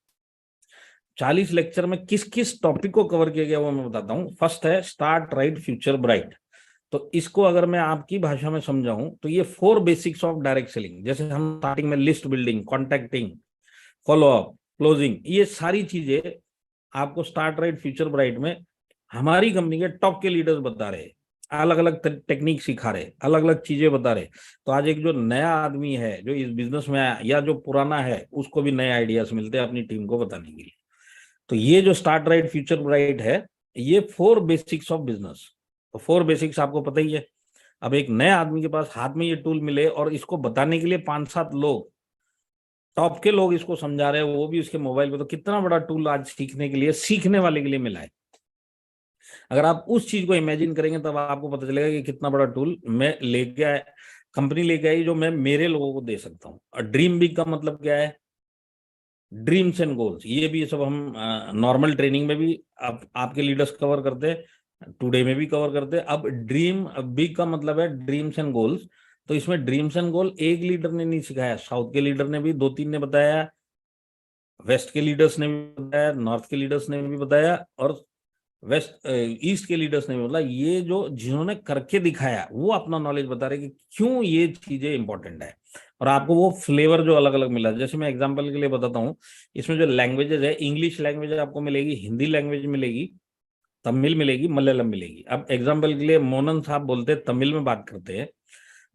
40 लेक्चर में किस किस टॉपिक को कवर किया गया वो मैं बताता हूँ। फर्स्ट है स्टार्ट राइट फ्यूचर ब्राइट। तो इसको अगर मैं आपकी भाषा में समझाऊं तो ये 4 बेसिक्स ऑफ डायरेक्ट सेलिंग। जैसे हम स्टार्टिंग में list building, contacting, follow up, closing, ये सारी चीजें आपको स्टार्ट राइट फ्यूचर ब्राइट में हमारी कंपनी के टॉप के लीडर्स बता रहे, अलग अलग टेक्निक सिखा रहे, अलग अलग चीजें बता रहे। तो आज एक जो नया आदमी है जो इस बिजनेस में आया, या जो पुराना है, उसको भी नए आइडियाज मिलते हैं अपनी टीम को बताने के लिए। तो ये जो स्टार्ट राइट फ्यूचर ब्राइट है, ये 4 बेसिक्स ऑफ बिजनेस। तो 4 बेसिक्स आपको पता ही है। अब एक नए आदमी के पास हाथ में ये टूल मिले और इसको बताने के लिए 5-7 लोग, टॉप के लोग इसको समझा रहे हैं, वो भी उसके मोबाइल पे, तो कितना बड़ा टूल आज सीखने के लिए, सीखने वाले के लिए मिला है। अगर आप उस चीज को इमेजिन करेंगे तब आपको पता चलेगा कि कितना बड़ा टूल मैं लेके आया, कंपनी लेके आई जो मैं मेरे लोगों को दे सकता हूँ। और ड्रीम बिग का मतलब क्या है? ड्रीम्स एंड गोल्स, ये भी सब हम नॉर्मल ट्रेनिंग में भी आपके लीडर्स कवर करते हैं, टुडे में भी कवर करते हैं। अब ड्रीम बिग का मतलब है ड्रीम्स एंड गोल्स। तो इसमें ड्रीम्स एंड गोल एक लीडर ने नहीं सिखाया, साउथ के लीडर ने भी दो तीन ने बताया, वेस्ट के लीडर्स ने भी बताया, नॉर्थ के लीडर्स ने भी बताया, और वेस्ट ईस्ट के लीडर्स ने भी बोला। ये जो जिन्होंने करके दिखाया वो अपना नॉलेज बता रहे कि क्यों ये चीजें इंपॉर्टेंट है, और आपको वो फ्लेवर जो अलग अलग मिला। जैसे मैं एग्जांपल के लिए बताता हूँ, इसमें जो लैंग्वेजेस है, इंग्लिश लैंग्वेज आपको मिलेगी, हिंदी लैंग्वेज मिलेगी, तमिल मिलेगी, मलयालम मिलेगी। अब एग्जाम्पल के लिए मोहनन साहब बोलते हैं, तमिल में बात करते हैं,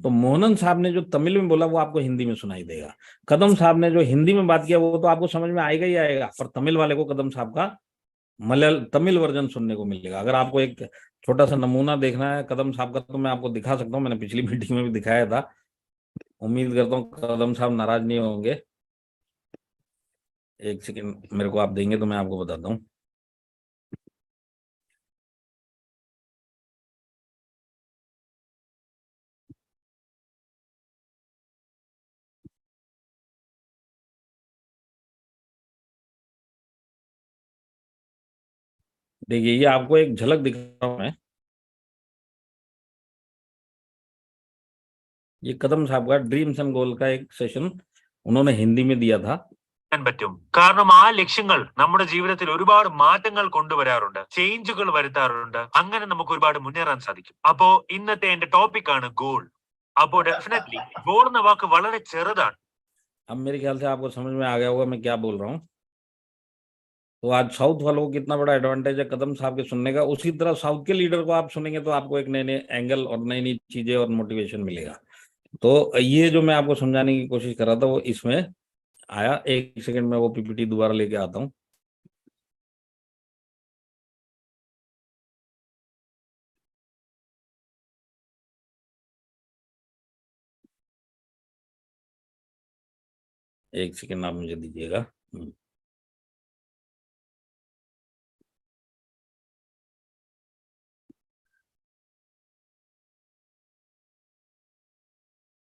तो मोहनन साहब ने जो तमिल में बोला वो आपको हिंदी में सुनाई देगा। कदम साहब ने जो हिंदी में बात किया वो तो आपको समझ में आएगा ही आएगा, पर तमिल वाले को कदम साहब का मलयाल तमिल वर्जन सुनने को मिलेगा। अगर आपको एक छोटा सा नमूना देखना है कदम साहब का तो मैं आपको दिखा सकता हूँ, मैंने पिछली मीटिंग में भी दिखाया था। उम्मीद करता हूँ कदम साहब नाराज नहीं होंगे। एक सेकंड मेरे को आप देंगे तो मैं आपको बताता हूँ। देखिए ये आपको एक झलक दिखा रहा हूँ मैं, ये कदम साहब का ड्रीम्स एंड गोल का एक सेशन उन्होंने हिंदी में दिया था। പറ്റും കാരണം ആ ലക്ഷ്യങ്ങൾ നമ്മുടെ ജീവിതത്തിൽ ഒരുപാട് മാറ്റങ്ങൾ കൊണ്ടുവരാറുണ്ട്, ചേഞ്ചുകൾ വരുത്താറുണ്ട്. അങ്ങനെ നമുക്ക് ഒരുപാട് മുന്നേറാൻ സാധിക്കും. അപ്പോ ഇന്നത്തെ എന്റെ ടോപ്പിക് ആണ് ഗോൾ. അപ്പോ ഡെഫിനറ്റ്ലി ഗോൾ എന്ന വാക്ക് വളരെ ചെറുതാണ്. अब मेरे ख्याल से आपको समझ में आ गया होगा मैं क्या बोल रहा हूँ। तो आज साउथ वालों को कितना बड़ा एडवांटेज है कदम साहब के सुनने का, उसी तरह साउथ के लीडर को आप सुनेंगे तो आपको एक नए नए एंगल और नई नई चीजें और मोटिवेशन मिलेगा। तो ये जो मैं आपको समझाने की कोशिश कर रहा था वो इसमें आया। एक सेकंड में वो पीपीटी दोबारा लेके आता हूँ। एक सेकंड आप मुझे दीजिएगा।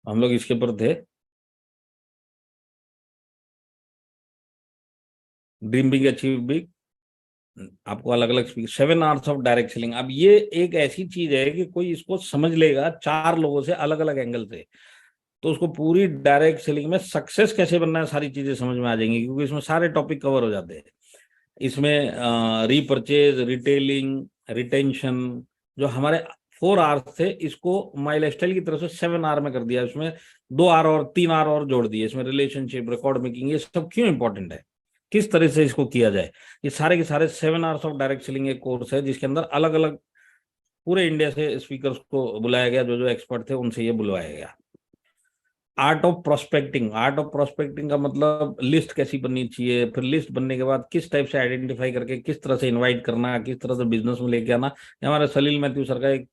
हम लोग इसके ऊपर थे, ड्रीम बिग अचीव बिग। आपको अलग अलग speak 7 hours of direct selling. अब ये एक ऐसी चीज है कि कोई इसको समझ लेगा चार लोगों से अलग अलग एंगल से, तो उसको पूरी डायरेक्ट सेलिंग में सक्सेस कैसे बनना है सारी चीजें समझ में आ जाएंगी, क्योंकि इसमें सारे टॉपिक कवर हो जाते हैं। इसमें रीपरचेज, रिटेलिंग, रिटेंशन, जो हमारे 4 आवर्स थे इसको माई लाइफस्टाइल की तरफ से 7 आवर में कर दिया। इसमें 2 आवर और 3 आवर और जोड़ दिए। इसमें रिलेशनशिप, रिकॉर्ड मेकिंग, ये सब क्यों इंपॉर्टेंट है, किस तरह से इसको किया जाए, ये सारे के सारे 7 आवर्स ऑफ डायरेक्ट सेलिंग एक कोर्स है जिसके अंदर अलग अलग पूरे इंडिया से स्पीकर्स को बुलाया गया, जो जो एक्सपर्ट थे उनसे ये बुलवाया गया। Art of prospecting, art of prospecting का मतलब लिस्ट कैसी बननी चाहिए, फिर लिस्ट बनने के बाद किस टाइप से आइडेंटिफाई करके किस तरह से इनवाइट करना, किस तरह से बिजनेस में लेके आना। ये हमारे सलील मैथ्यू सर का एक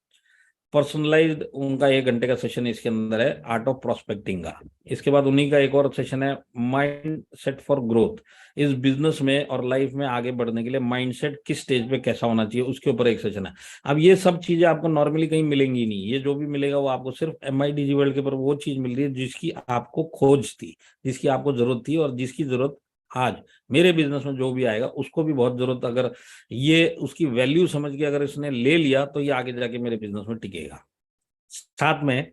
पर्सनलाइज्ड उनका 1 घंटे का सेशन इसके अंदर है, आर्ट ऑफ प्रोस्पेक्टिंग का। इसके बाद उन्हीं का एक और सेशन है माइंड सेट फॉर ग्रोथ। इस बिजनेस में और लाइफ में आगे बढ़ने के लिए माइंडसेट किस स्टेज पे कैसा होना चाहिए, उसके ऊपर एक सेशन है। अब ये सब चीजें आपको नॉर्मली कहीं मिलेंगी नहीं, ये जो भी मिलेगा वो आपको सिर्फ MIDG वर्ल्ड के ऊपर वो चीज मिल रही है जिसकी आपको खोज थी, जिसकी आपको जरूरत थी, और जिसकी जरूरत आज मेरे बिजनेस में जो भी आएगा उसको भी बहुत जरूरत। अगर ये उसकी वैल्यू समझ के अगर इसने ले लिया तो ये आगे जाके मेरे बिजनेस में टिकेगा। साथ में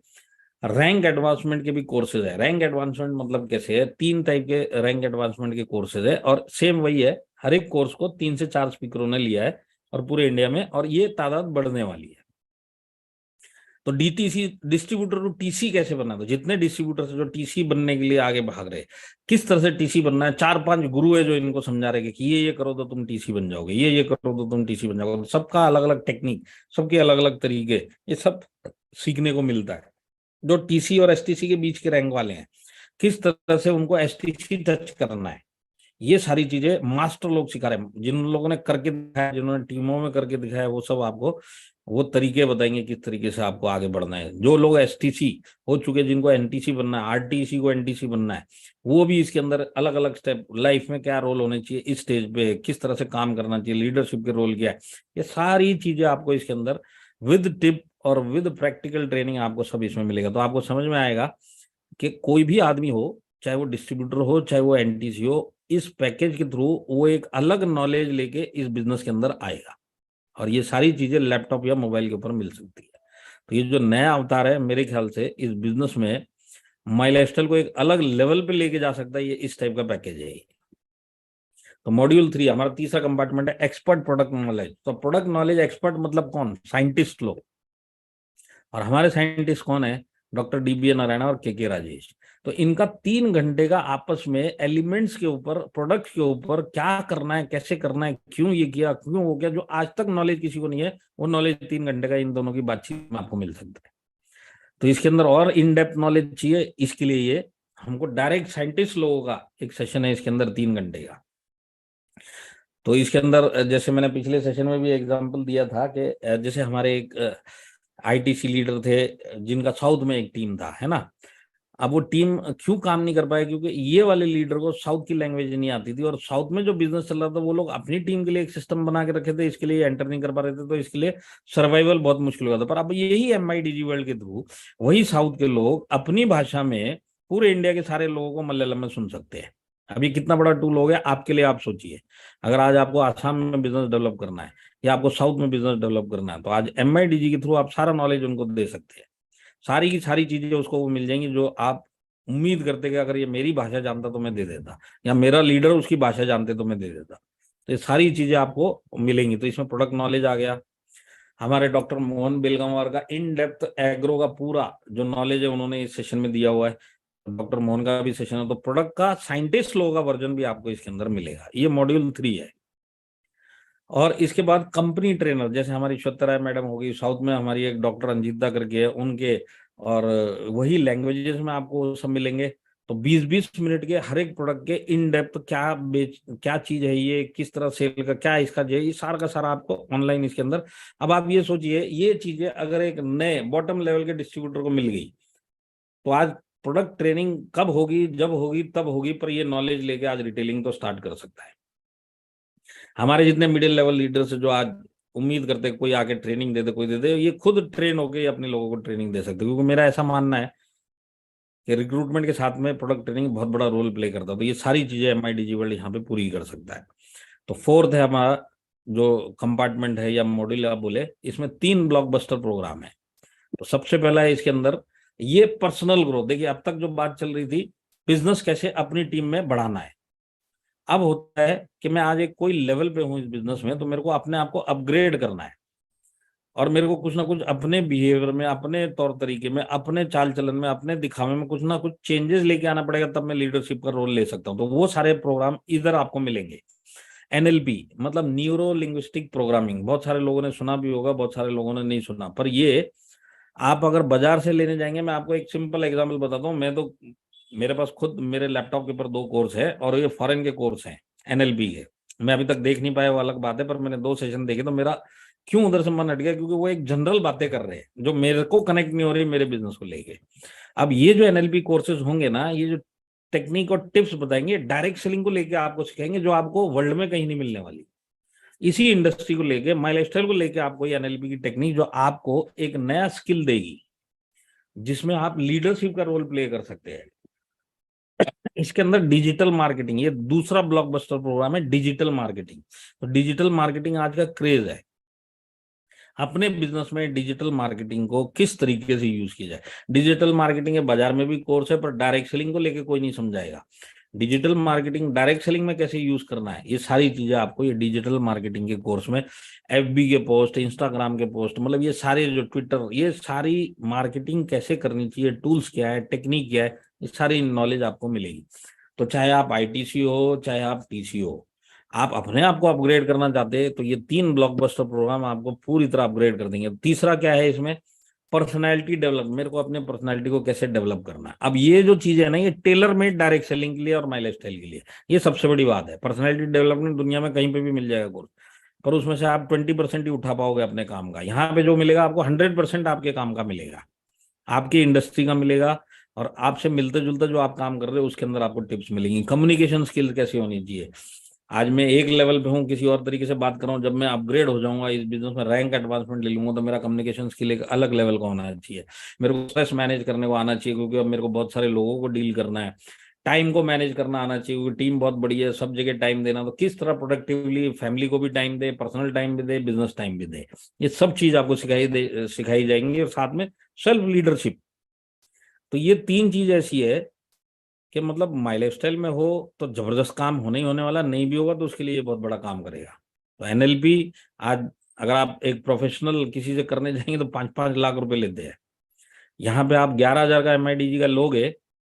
रैंक एडवांसमेंट के भी कोर्सेज है। रैंक एडवांसमेंट मतलब कैसे है, 3 टाइप के रैंक एडवांसमेंट के कोर्सेज है, और सेम वही है, हर एक कोर्स को 3 से 4 स्पीकरों ने लिया है और पूरे इंडिया में, और ये तादाद बढ़ने वाली है। तो DTC, डिस्ट्रीब्यूटर टू TC कैसे बनना, तो जितने डिस्ट्रीब्यूटर जो TC बनने के लिए आगे भाग रहे, किस तरह से TC बनना है। 4-5 गुरु है जो इनको समझा रहे कि ये करो तो तुम TC बन जाओगे, ये करो तो तुम TC बन जाओगे। सबका अलग अलग टेक्निक, सबके अलग अलग तरीके, ये सब सीखने को मिलता है। जो TC और STC के बीच के रैंक वाले हैं, किस तरह से उनको STC टच करना है, ये सारी चीजें मास्टर लोग सिखा रहे हैं, जिन लोगों ने करके दिखाया, जिन्होंने टीमों में करके दिखाया, वो सब आपको वो तरीके बताएंगे किस तरीके से आपको आगे बढ़ना है। जो लोग एसटीसी हो चुके, जिनको एनटीसी बनना है, आरटीसी को एनटीसी बनना है, वो भी इसके अंदर अलग अलग स्टेप, लाइफ में क्या रोल होने चाहिए, इस स्टेज पे किस तरह से काम करना चाहिए, लीडरशिप के रोल क्या है, ये सारी चीजें आपको इसके अंदर विद टिप और विद प्रैक्टिकल ट्रेनिंग आपको सब इसमें मिलेगा। तो आपको समझ में आएगा कि कोई भी आदमी हो, चाहे वो डिस्ट्रीब्यूटर हो, चाहे वो एनटीसी हो, इस पैकेज के थ्रू वो एक अलग नॉलेज लेके इस बिजनेस के अंदर आएगा। और ये सारी चीजें लैपटॉप या मोबाइल के ऊपर मिल सकती है। तो ये जो नया अवतार है, मेरे ख्याल से इस बिजनेस में माई लाइफस्टाइल को एक अलग लेवल पे लेके जा सकता है, ये इस टाइप का पैकेज है। तो मॉड्यूल 3 हमारा तीसरा कंपार्टमेंट है एक्सपर्ट प्रोडक्ट नॉलेज। तो प्रोडक्ट नॉलेज एक्सपर्ट मतलब कौन? साइंटिस्ट लोग। और हमारे साइंटिस्ट कौन है? डॉक्टर डीबी नारायण और के राजेश। तो इनका 3 घंटे का आपस में एलिमेंट्स के ऊपर, प्रोडक्ट्स के ऊपर क्या करना है, कैसे करना है, क्यों ये किया, क्यों वो किया, जो आज तक नॉलेज किसी को नहीं है, वो नॉलेज 3 घंटे का इन दोनों की बातचीत में आपको मिल सकता है। तो इसके अंदर और इन डेप्थ नॉलेज चाहिए, इसके लिए ये हमको डायरेक्ट साइंटिस्ट लोगों का एक सेशन है इसके अंदर 3 घंटे का। तो इसके अंदर जैसे मैंने पिछले सेशन में भी एग्जांपल दिया था कि जैसे हमारे एक आईटीसी लीडर थे, जिनका साउथ में एक टीम था, है ना। अब वो टीम क्यों काम नहीं कर पाया? क्योंकि ये वाले लीडर को साउथ की लैंग्वेज नहीं आती थी, और साउथ में जो बिजनेस चल रहा था वो लोग अपनी टीम के लिए एक सिस्टम बना के रखे थे, इसके लिए एंटर नहीं कर पा रहे थे, तो इसके लिए सर्वाइवल बहुत मुश्किल हुआ था। पर अब यही MIDG वर्ल्ड के थ्रू वही साउथ के लोग अपनी भाषा में पूरे इंडिया के सारे लोगों को मलयालम में सुन सकते हैं। अब ये कितना बड़ा टूल हो गया आपके लिए। आप सोचिए, अगर आज आपको आसाम में बिजनेस डेवलप करना है या आपको साउथ में बिजनेस डेवलप करना है, तो आज MIDG के थ्रू आप सारा नॉलेज उनको दे सकते हैं। सारी की सारी चीजें उसको वो मिल जाएंगी जो आप उम्मीद करते कि अगर ये मेरी भाषा जानता तो मैं दे देता, या मेरा लीडर उसकी भाषा जानते तो मैं दे देता। तो ये सारी चीजें आपको मिलेंगी। तो इसमें प्रोडक्ट नॉलेज आ गया। हमारे डॉक्टर मोहन बेलगांवर का इन डेप्थ एग्रो का पूरा जो नॉलेज है उन्होंने इस सेशन में दिया हुआ है। डॉक्टर मोहन का भी सेशन है। तो प्रोडक्ट का साइंटिस्ट लोगों का वर्जन भी आपको इसके अंदर मिलेगा। ये मॉड्यूल 3 है। और इसके बाद कंपनी ट्रेनर, जैसे हमारी श्वेता राय मैडम होगी, साउथ में हमारी एक डॉक्टर अंजिता करके है, उनके और वही लैंग्वेजेस में आपको सब मिलेंगे। तो 20-20 मिनट के हर एक प्रोडक्ट के इन डेप्थ क्या चीज है, ये किस तरह सेल का क्या इसका जो ये सारा का सारा आपको ऑनलाइन इसके अंदर। अब आप ये सोचिए, ये चीजें अगर एक नए बॉटम लेवल के डिस्ट्रीब्यूटर को मिल गई, तो आज प्रोडक्ट ट्रेनिंग कब होगी? जब होगी तब होगी, पर ये नॉलेज लेके आज रिटेलिंग तो स्टार्ट कर सकता है। हमारे जितने मिडिल लेवल लीडर्स जो आज उम्मीद करते हैं कोई आके ट्रेनिंग दे दे, कोई दे दे, ये खुद ट्रेन होके अपने लोगों को ट्रेनिंग दे सकते हैं। क्योंकि मेरा ऐसा मानना है कि रिक्रूटमेंट के साथ में प्रोडक्ट ट्रेनिंग बहुत बड़ा रोल प्ले करता है। तो ये सारी चीजें MIDG वर्ल्ड यहाँ पे पूरी कर सकता है। तो 4th है हमारा जो कंपार्टमेंट है या मॉड्यूल आप बोले, इसमें 3 ब्लॉकबस्टर प्रोग्राम है। तो सबसे पहला है इसके अंदर ये पर्सनल ग्रोथ। देखिए, अब तक जो बात चल रही थी बिजनेस कैसे अपनी टीम में बढ़ाना है, अब होता है कि मैं आज एक कोई लेवल पे हूं इस बिजनेस में, तो मेरे को अपने आप को अपग्रेड करना है, और मेरे को कुछ ना कुछ अपने बिहेवियर में, अपने तौर तरीके में, अपने चाल चलन में, अपने दिखावे में कुछ ना कुछ चेंजेस लेके आना पड़ेगा, तब मैं लीडरशिप का रोल ले सकता हूं। तो वो सारे प्रोग्राम इधर आपको मिलेंगे। NLP मतलब न्यूरो लिंग्विस्टिक प्रोग्रामिंग, बहुत सारे लोगों ने सुना भी होगा, बहुत सारे लोगों ने नहीं सुना, पर ये आप अगर बाजार से लेने जाएंगे, मैं आपको एक सिंपल एग्जांपल बताता हूँ। मैं तो, मेरे पास खुद मेरे लैपटॉप के ऊपर 2 कोर्स है, और ये फॉरेन के कोर्स हैं NLP के। मैं अभी तक देख नहीं पाया, वो अलग बात है, पर मैंने 2 सेशन देखे तो मेरा क्यों उधर से मन हट गया, क्योंकि वो एक जनरल बातें कर रहे हैं जो मेरे को कनेक्ट नहीं हो रही मेरे बिजनेस को लेके। अब ये जो NLP कोर्सेज होंगे ना, ये जो टेक्निक और टिप्स बताएंगे, डायरेक्ट सेलिंग को लेके आपको सिखाएंगे, जो आपको वर्ल्ड में कहीं नहीं मिलने वाली। इसी इंडस्ट्री को लेके, माई लाइफस्टाइल को लेके आपको ये NLP की टेक्निक जो आपको एक नया स्किल देगी, जिसमें आप लीडरशिप का रोल प्ले कर सकते हैं। इसके अंदर डिजिटल मार्केटिंग, ये दूसरा ब्लॉकबस्टर प्रोग्राम है, डिजिटल मार्केटिंग। तो डिजिटल मार्केटिंग आज का क्रेज है। अपने बिजनेस में डिजिटल मार्केटिंग को किस तरीके से यूज किया जाए। डिजिटल मार्केटिंग के बाजार में भी कोर्स है, पर डायरेक्ट सेलिंग को लेके कोई नहीं समझाएगा। डिजिटल मार्केटिंग डायरेक्ट सेलिंग में कैसे यूज करना है, ये सारी चीजें आपको ये डिजिटल मार्केटिंग के कोर्स में, FB के पोस्ट, इंस्टाग्राम के पोस्ट, मतलब ये सारे जो ट्विटर, ये सारी मार्केटिंग कैसे करनी चाहिए, टूल्स क्या है, टेक्निक क्या है, ये सारी नॉलेज आपको मिलेगी। तो चाहे आप ITC हो, चाहे आप TC हो, आप अपने आप को अपग्रेड करना चाहते हैं, तो ये 3 ब्लॉकबस्टर प्रोग्राम आपको पूरी तरह अपग्रेड कर देंगे। तीसरा क्या है इसमें? पर्सनैलिटी डेवलप, मेरे को अपने पर्सनैलिटी को कैसे डेवलप करना है। अब ये जो चीज है ना, ये टेलर मेड डायरेक्ट सेलिंग के लिए और माई लाइफ स्टाइल के लिए, ये सबसे बड़ी बात है। पर्सनैलिटी डेवलपमेंट दुनिया में कहीं पे भी मिल जाएगा कोर्स, पर उसमें से आप 20% ही उठा पाओगे अपने काम का। यहाँ पे जो मिलेगा आपको 100% आपके काम का मिलेगा, आपकी इंडस्ट्री का मिलेगा, और आपसे मिलते जुलते जो आप काम कर रहे हो उसके अंदर आपको टिप्स मिलेंगी। कम्युनिकेशन स्किल कैसी होनी चाहिए। आज मैं एक लेवल पे हूँ, किसी और तरीके से बात कर रहा हूँ, जब मैं अपग्रेड हो जाऊंगा इस बिजनेस में, रैंक एडवांसमेंट ले लूंगा, तो मेरा कम्युनिकेशन स्किल एक अलग लेवल का होना चाहिए। मेरे को स्ट्रेस मैनेज करने को आना चाहिए, क्योंकि अब मेरे को बहुत सारे लोगों को डील करना है। टाइम को मैनेज करना आना चाहिए, क्योंकि टीम बहुत बड़ी है, सब जगह टाइम देना, तो किस तरह प्रोडक्टिवली फैमिली को भी टाइम दे, पर्सनल टाइम भी दे, बिजनेस टाइम भी दे, ये सब चीज आपको सिखाई जाएंगी। और साथ में सेल्फ लीडरशिप। तो ये 3 चीज ऐसी है कि मतलब माई लाइफस्टाइल में हो तो जबरदस्त काम होने ही होने वाला, नहीं भी होगा तो उसके लिए ये बहुत बड़ा काम करेगा। तो एनएलपी आज अगर आप एक प्रोफेशनल किसी से करने जाएंगे तो 5-5 लाख रुपए लेते हैं। यहाँ पे आप 11,000 का MIDG का लोगे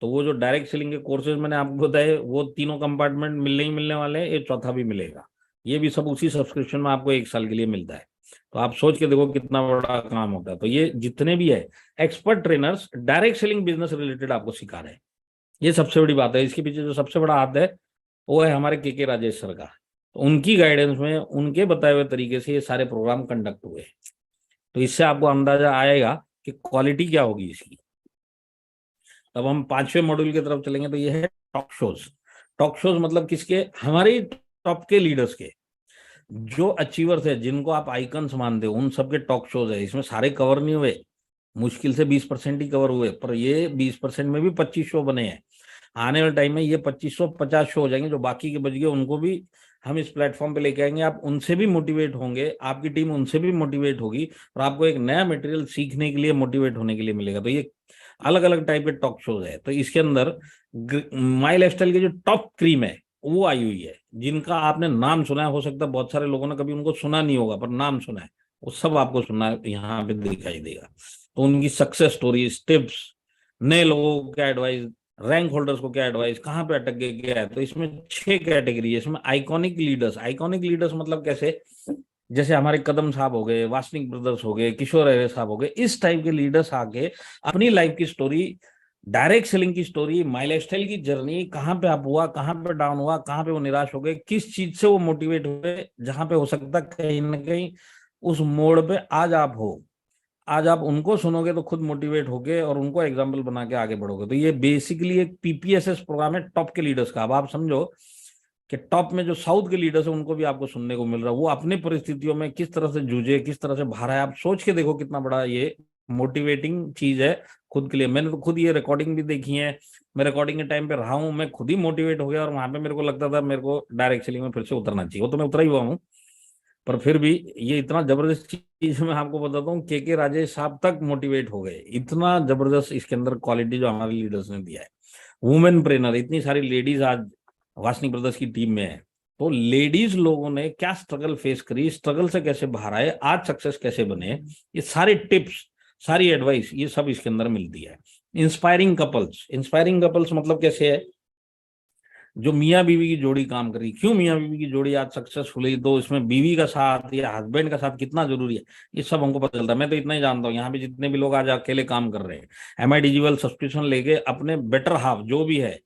तो वो जो डायरेक्ट सेलिंग के कोर्सेज मैंने आपको बताए, वो 3 कंपार्टमेंट मिलने ही मिलने वाले हैं, ये चौथा भी मिलेगा। ये भी सब उसी सब्सक्रिप्शन में आपको 1 साल के लिए मिलता है। तो आप सोच के देखो कितना बड़ा काम होता है। तो ये जितने भी है expert trainers direct selling business related आपको सिखा रहे हैं, ये सबसे बड़ी बात है। इसके पीछे जो सबसे बड़ा हाथ है वो है हमारे के राजेश सर का। तो उनकी गाइडेंस में, उनके बताए हुए तरीके से ये सारे प्रोग्राम कंडक्ट हुए। तो इससे आपको अंदाजा आएगा कि क्वालिटी क्या होगी इसकी। तब हम 5वें मॉड्यूल की तरफ चलेंगे। तो ये है टॉक शोज। टॉक शोज मतलब किसके, हमारे टॉप के लीडर्स के, जो अचीवर्स है, जिनको आप आइकन्स मानते हो, उन सबके टॉक शोज है। इसमें सारे कवर नहीं हुए, मुश्किल से 20% ही कवर हुए, पर ये 20% में भी 25 शो बने हैं। आने वाले टाइम में ये 2550 शो हो जाएंगे। जो बाकी के बच गए उनको भी हम इस प्लेटफॉर्म पे लेके आएंगे। आप उनसे भी मोटिवेट होंगे, आपकी टीम उनसे भी मोटिवेट होगी, और आपको एक नया मटेरियल सीखने के लिए, मोटिवेट होने के लिए मिलेगा। तो ये अलग अलग टाइप के टॉक शोज है। तो इसके अंदर माई लाइफस्टाइल की जो टॉप क्रीम है वो आई हुई है, जिनका आपने नाम सुना है। हो सकता है बहुत सारे लोगों ने कभी उनको सुना नहीं होगा, पर नाम सुना है, वो सब आपको सुनना है, यहाँ पे दिखाई देगा। तो उनकी सक्सेस स्टोरीज, टिप्स, नए लोगों को क्या एडवाइस, रैंक होल्डर्स को क्या एडवाइस, कहाँ पे अटक गए क्या है। तो इसमें 6 कैटेगरी है। इसमें आइकॉनिक लीडर्स, आइकॉनिक लीडर्स मतलब कैसे, जैसे हमारे कदम साहब हो गए, वासनिक ब्रदर्स हो गए, किशोर अय्यर साहब हो गए, इस टाइप के लीडर्स आके अपनी लाइफ की स्टोरी, डायरेक्ट सेलिंग की स्टोरी, माई लाइफस्टाइल की जर्नी, कहाँ पे अप हुआ, कहाँ पे डाउन हुआ, कहाँ पे वो निराश हो गए, किस चीज से वो मोटिवेट हुए, जहां पे हो सकता है कहीं ना कहीं उस मोड़ पे आज आप हो। आज आप उनको सुनोगे तो खुद मोटिवेट होगे और उनको एग्जाम्पल बना के आगे बढ़ोगे। तो ये बेसिकली एक PPSS प्रोग्राम है टॉप के लीडर्स का। अब आप समझो कि टॉप में जो साउथ के लीडर्स है उनको भी आपको सुनने को मिल रहा है, वो अपनी परिस्थितियों में किस तरह से जूझे, किस तरह से बाहर है। आप सोच के देखो कितना बड़ा ये मोटिवेटिंग चीज है खुद के लिए। मैंने तो खुद ये रिकॉर्डिंग भी देखी है, मैं रिकॉर्डिंग के टाइम पे रहा हूँ, मैं खुद ही मोटिवेट हो गया, और वहां पे मेरे को लगता था मेरे को डायरेक्ट सेलिंग में फिर से उतरना चाहिए। वो तो मैं उतरा ही हुआ हूँ, पर फिर भी ये इतना जबरदस्त चीज मैं आपको बताता हूँ, के राजेश साहब तक मोटिवेट हो गए। इतना जबरदस्त इसके अंदर क्वालिटी जो हमारे लीडर्स ने दिया है। वुमेन ट्रेनर, इतनी सारी लेडीज आज वासनिक ब्रदर्स की टीम में है। तो लेडीज लोगों ने क्या स्ट्रगल फेस करी, स्ट्रगल से कैसे बाहर आए, आज सक्सेस कैसे बने, ये सारे टिप्स, सारी एडवाइस, ये सब इसके अंदर मिलती है। इंस्पायरिंग कपल्स, इंस्पायरिंग कपल्स मतलब कैसे है, जो मियाँ बीवी की जोड़ी काम कर रही, क्यों मियाँ बीवी की जोड़ी आज सक्सेसफुल है, तो इसमें बीवी का साथ या हस्बैंड का साथ कितना जरूरी है, ये सब हमको पता चलता है। मैं तो इतना ही जानता हूँ, यहाँ पे जितने भी लोग आज अकेले काम कर रहे हैं, MIDG सब्सक्रिप्शन लेके अपने बेटर हाफ जो भी है,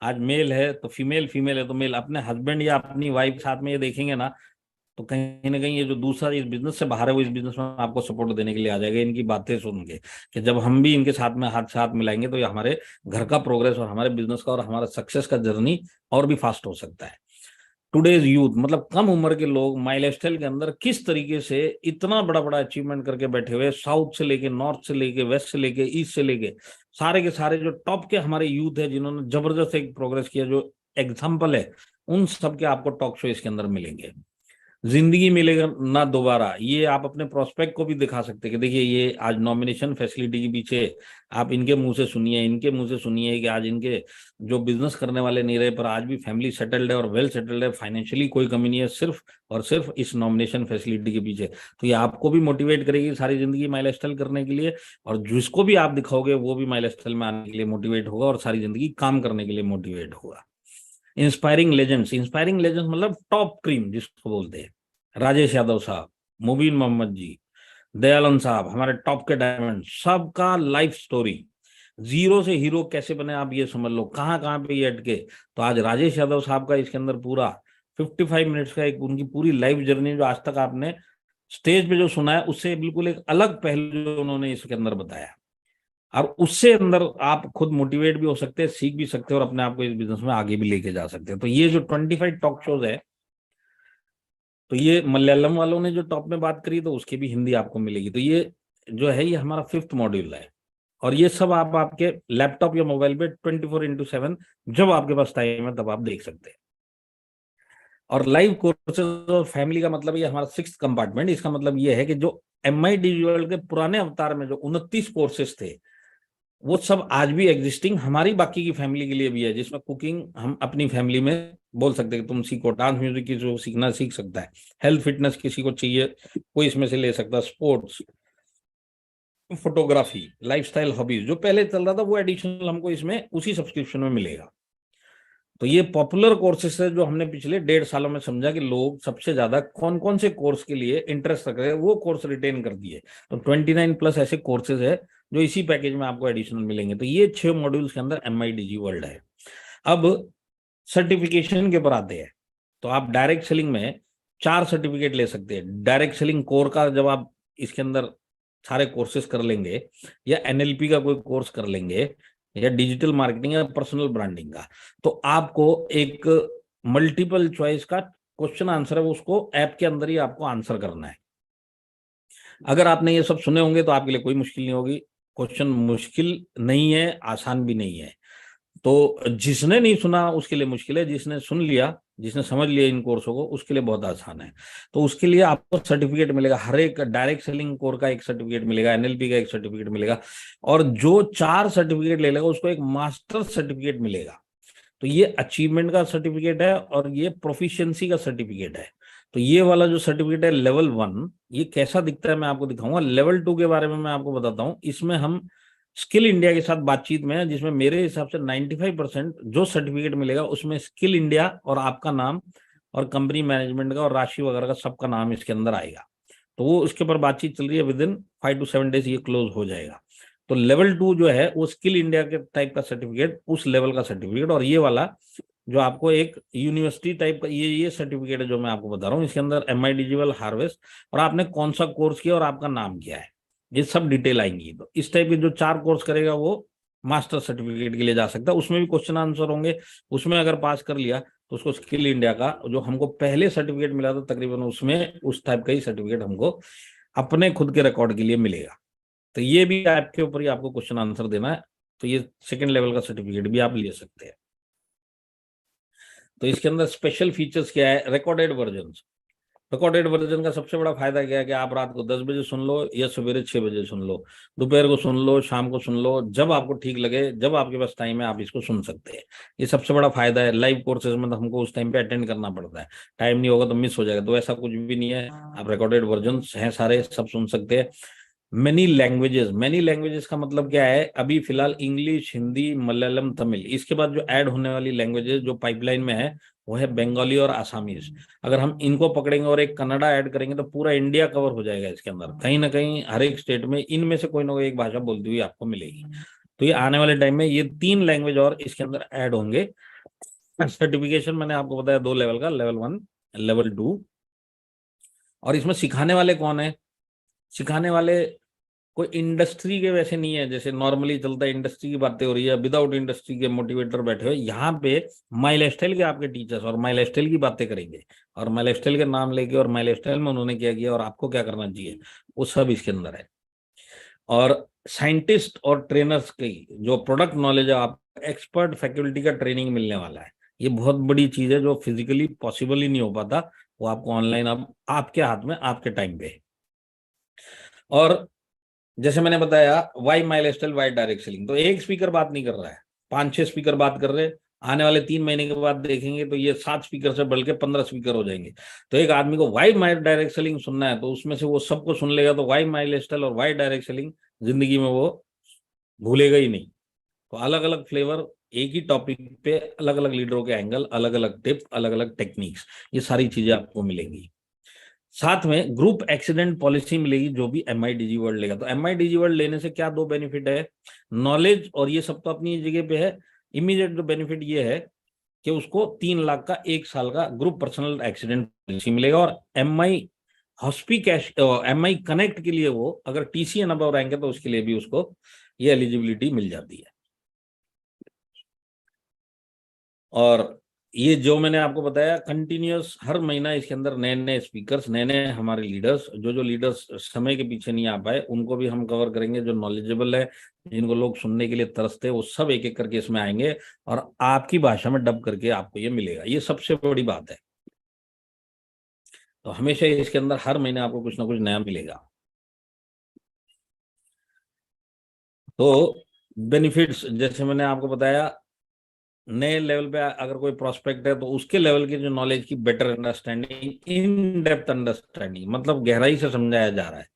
आज मेल है तो फीमेल, फीमेल है तो मेल, अपने हस्बैंड या अपनी वाइफ के साथ में ये देखेंगे ना, तो कहीं ना कहीं ये जो दूसरा इस बिजनेस से बाहर है वो इस बिजनेस में आपको सपोर्ट देने के लिए आ जाएगा। इनकी बातें सुन के कि जब हम भी इनके साथ में हाथ मिलाएंगे तो ये हमारे घर का प्रोग्रेस और हमारे बिजनेस का और हमारा सक्सेस का जर्नी और भी फास्ट हो सकता है। टुडेज यूथ मतलब कम उम्र के लोग माई लाइफस्टाइल के अंदर किस तरीके से इतना बड़ा बड़ा अचीवमेंट करके बैठे हुए, साउथ से लेके, नॉर्थ से लेके, वेस्ट से लेके, ईस्ट से लेके, सारे के सारे जो टॉप के हमारे यूथ है जिन्होंने जबरदस्त एक प्रोग्रेस किया, जो एग्जाम्पल है, उन सब के आपको टॉक शो इसके अंदर मिलेंगे। जिंदगी मिलेगा ना दोबारा, ये आप अपने प्रोस्पेक्ट को भी दिखा सकते हैं कि देखिए ये आज नॉमिनेशन फैसिलिटी के पीछे आप इनके मुंह से सुनिए, इनके मुंह से सुनिए कि आज इनके जो बिजनेस करने वाले नहीं रहे, पर आज भी फैमिली सेटल्ड है और वेल सेटल्ड है, फाइनेंशियली कोई कमी नहीं है, सिर्फ और सिर्फ इस नॉमिनेशन फैसिलिटी के पीछे। तो ये आपको भी मोटिवेट करेगी सारी जिंदगी माई लाइफस्टाइल करने के लिए, और जिसको भी आप दिखाओगे वो भी माई लाइफस्टाइल में आने के लिए मोटिवेट होगा और सारी जिंदगी काम करने के लिए मोटिवेट होगा। इंस्पायरिंग लेजेंड्स, इंस्पायरिंग लेजेंड्स मतलब टॉप क्रीम जिसको बोलते हैं, राजेश यादव साहब, मुबीन मोहम्मद जी, दयालन साहब हमारे टॉप के डायमंड, सबका लाइफ स्टोरी, जीरो से हीरो कैसे बने आप ये समझ लो, कहाँ कहाँ पे ये अटके। तो आज राजेश यादव साहब का इसके अंदर पूरा 55 मिनट्स का एक उनकी पूरी लाइफ जर्नी जो आज तक आपने स्टेज पे जो सुना है, उससे बिल्कुल एक अलग पहलू जो उन्होंने इसके अंदर बताया, और उससे अंदर आप खुद मोटिवेट भी हो सकते हैं, सीख भी सकते हैं और अपने आप को इस बिजनेस में आगे भी लेके जा सकते हैं। तो ये जो 25 टॉक शोज है, तो ये मलयालम वालों ने जो टॉप में बात करी, तो उसकी भी हिंदी आपको मिलेगी। तो ये जो है, ये हमारा 5th मॉड्यूल है, और ये सब आप आपके लैपटॉप या मोबाइल पे 24/7 जब आपके पास टाइम है तब आप देख सकते हैं। और लाइव कोर्सेज और फैमिली का मतलब ये हमारा 6th कंपार्टमेंट, इसका मतलब ये है कि जो MI डिजिटल के पुराने अवतार में जो 29 कोर्सेज थे, वो सब आज भी एग्जिस्टिंग हमारी बाकी की फैमिली के लिए भी है, जिसमें कुकिंग हम अपनी फैमिली में बोल सकते हैं कि तुम सीखो, डांस म्यूजिक की जो सीखना सीख सकता है, हेल्थ फिटनेस किसी को चाहिए कोई इसमें से ले सकता है, स्पोर्ट्स, फोटोग्राफी, लाइफस्टाइल, हॉबीज जो पहले चल रहा था वो एडिशनल हमको इसमें उसी सब्सक्रिप्शन में मिलेगा। तो ये पॉपुलर कोर्सेस है जो हमने पिछले 1.5 सालों में समझा कि लोग सबसे ज्यादा कौन कौन से कोर्स के लिए इंटरेस्ट रख रहे हैं, वो कोर्स रिटेन कर दिए। तो 29+ ऐसे कोर्सेज है जो इसी पैकेज में आपको एडिशनल मिलेंगे। तो ये 6 मॉड्यूल्स के अंदर MI डिजी वर्ल्ड है। अब सर्टिफिकेशन के ऊपर आते हैं, तो आप डायरेक्ट सेलिंग में 4 सर्टिफिकेट ले सकते हैं। डायरेक्ट सेलिंग कोर का जब आप इसके अंदर सारे कोर्सेज कर लेंगे, या NLP का कोई कोर्स कर लेंगे, या डिजिटल मार्केटिंग या पर्सनल ब्रांडिंग का, तो आपको एक मल्टीपल चॉइस का क्वेश्चन आंसर है, उसको ऐप के अंदर ही आपको आंसर करना है। अगर आपने ये सब सुने होंगे तो आपके लिए कोई मुश्किल नहीं होगी। क्वेश्चन मुश्किल नहीं है, आसान भी नहीं है। तो जिसने नहीं सुना उसके लिए मुश्किल है, जिसने सुन लिया, जिसने समझ लिया इन कोर्सों को, उसके लिए बहुत आसान है। तो उसके लिए आपको सर्टिफिकेट मिलेगा, हर एक डायरेक्ट सेलिंग कोर का एक सर्टिफिकेट मिलेगा, NLP का एक सर्टिफिकेट मिलेगा, और जो 4 सर्टिफिकेट ले लेगा उसको एक मास्टर सर्टिफिकेट मिलेगा। तो ये अचीवमेंट का सर्टिफिकेट है और ये प्रोफिशिएंसी का सर्टिफिकेट है। तो ये वाला जो सर्टिफिकेट है लेवल 1, ये कैसा दिखता है मैं आपको दिखाऊंगा। लेवल 2 के बारे में मैं आपको बताता हूँ। इसमें हम स्किल इंडिया के साथ बातचीत में है, जिसमें मेरे हिसाब से 95% जो सर्टिफिकेट मिलेगा उसमें स्किल इंडिया और आपका नाम और कंपनी मैनेजमेंट का और राशि वगैरह का सबका नाम इसके अंदर आएगा। तो वो उसके ऊपर बातचीत चल रही है, विद इन 5 to 7 days ये क्लोज हो जाएगा। तो लेवल 2 जो है वो स्किल इंडिया के टाइप का सर्टिफिकेट, उस लेवल का सर्टिफिकेट। और ये वाला जो आपको एक यूनिवर्सिटी टाइप का ये सर्टिफिकेट है जो मैं आपको बता रहा हूँ, इसके अंदर MI डिजिटल हार्वेस्ट और आपने कौन सा कोर्स किया और आपका नाम क्या है, ये सब डिटेल आएंगी। तो इस टाइप के जो 4 कोर्स करेगा वो मास्टर सर्टिफिकेट के लिए जा सकता है। उसमें भी क्वेश्चन आंसर होंगे, उसमें अगर पास कर लिया तो उसको स्किल इंडिया का जो हमको पहले सर्टिफिकेट मिला था तकरीबन, उसमें उस टाइप का ही सर्टिफिकेट हमको अपने खुद के रिकॉर्ड के लिए मिलेगा। तो ये भी ऐप के ऊपर ही आपको क्वेश्चन आंसर देना है। तो ये 2nd लेवल का सर्टिफिकेट भी आप ले सकते हैं। तो इसके अंदर स्पेशल फीचर्स क्या है, रिकॉर्डेड वर्जन। रिकॉर्डेड वर्जन का सबसे बड़ा फायदा क्या है कि आप रात को 10 बजे सुन लो या सवेरे 6 बजे सुन लो, दोपहर को सुन लो, शाम को सुन लो, जब आपको ठीक लगे, जब आपके पास टाइम है आप इसको सुन सकते हैं। ये सबसे बड़ा फायदा है। लाइव कोर्सेज में तो हमको उस टाइम पे अटेंड करना पड़ता है, टाइम नहीं होगा तो मिस हो जाएगा। तो ऐसा कुछ भी नहीं है, आप रिकॉर्डेड वर्जन हैं सारे, सब सुन सकते हैं। मेनी लैंग्वेजेस का मतलब क्या है, अभी फिलहाल इंग्लिश, हिंदी, मलयालम, तमिल, इसके बाद जो ऐड होने वाली लैंग्वेजेस जो पाइपलाइन में है वो है बंगाली और आसामीज। अगर हम इनको पकड़ेंगे और एक कन्नड़ा ऐड करेंगे तो पूरा इंडिया कवर हो जाएगा। इसके अंदर कहीं ना कहीं हर एक स्टेट में इनमें से कोई ना कोई एक भाषा बोलती हुई आपको मिलेगी। तो ये आने वाले टाइम में ये 3 लैंग्वेज और इसके अंदर ऐड होंगे। सर्टिफिकेशन मैंने आपको बताया 2 लेवल का, लेवल 1, लेवल 2। और इसमें सिखाने वाले कौन है, सिखाने वाले कोई इंडस्ट्री के वैसे नहीं है जैसे नॉर्मली चलता है, इंडस्ट्री की बातें हो रही है, विदाउट इंडस्ट्री के मोटिवेटर बैठे हुए। यहाँ पे माई लाइफस्टाइल के आपके टीचर्स और माई लाइफस्टाइल की बातें करेंगे, और माई लाइफस्टाइल के नाम लेके और माई लाइफस्टाइल में उन्होंने क्या किया और आपको क्या करना चाहिए, वो सब इसके अंदर है। और साइंटिस्ट और ट्रेनर्स की जो प्रोडक्ट नॉलेज है, आप एक्सपर्ट फैकल्टी का ट्रेनिंग मिलने वाला है। ये बहुत बड़ी चीज है जो फिजिकली पॉसिबल ही नहीं हो पाता, वो आपको ऑनलाइन अब आपके हाथ में, आपके टाइम पे। और जैसे मैंने बताया, Y my lifestyle, why direct selling, तो एक स्पीकर बात नहीं कर रहा है, 5-6 स्पीकर बात कर रहे हैं। आने वाले 3 महीने के बाद देखेंगे तो ये 7 स्पीकर से बढ़ के 15 स्पीकर हो जाएंगे। तो एक आदमी को वाई माई डायरेक्ट सेलिंग सुनना है तो उसमें से वो सबको सुन लेगा, तो वाई माई लाइफस्टाइल और वाई डायरेक्ट सेलिंग जिंदगी में वो भूलेगा ही नहीं। तो अलग अलग फ्लेवर, एक ही टॉपिक पे अलग अलग लीडरों के एंगल, अलग अलग टिप, अलग अलग टेक्निक्स, ये सारी चीजें आपको मिलेंगी। साथ में ग्रुप एक्सीडेंट पॉलिसी मिलेगी जो भी MIDG वर्ल्ड लेगा। तो MIDG वर्ल्ड लेने से क्या दो बेनिफिट है, नॉलेज और ये सब तो अपनी जगह पे है। इमीडिएट जो बेनिफिट ये है कि उसको 3 लाख का 1 साल का ग्रुप पर्सनल एक्सीडेंट पॉलिसी मिलेगा। और MI हॉस्पी कैश MI कनेक्ट के लिए वो अगर TCN अबव रैंक है तो उसके लिए भी उसको ये एलिजिबिलिटी मिल जाती है। और ये जो मैंने आपको बताया कंटिन्यूअस हर महीना इसके अंदर नए नए स्पीकर्स, नए नए हमारे लीडर्स, जो लीडर्स समय के पीछे नहीं आ पाए उनको भी हम कवर करेंगे। जो नॉलेजेबल है, जिनको लोग सुनने के लिए तरसते हैं, वो सब एक एक करके इसमें आएंगे और आपकी भाषा में डब करके आपको ये मिलेगा। ये सबसे बड़ी बात है। तो हमेशा इसके अंदर हर महीने आपको कुछ ना कुछ नया मिलेगा। तो बेनिफिट्स जैसे मैंने आपको बताया, नए लेवल पे अगर कोई प्रोस्पेक्ट है तो उसके लेवल की जो नॉलेज की better understanding, in depth understanding, मतलब गहराई से समझाया जा रहा है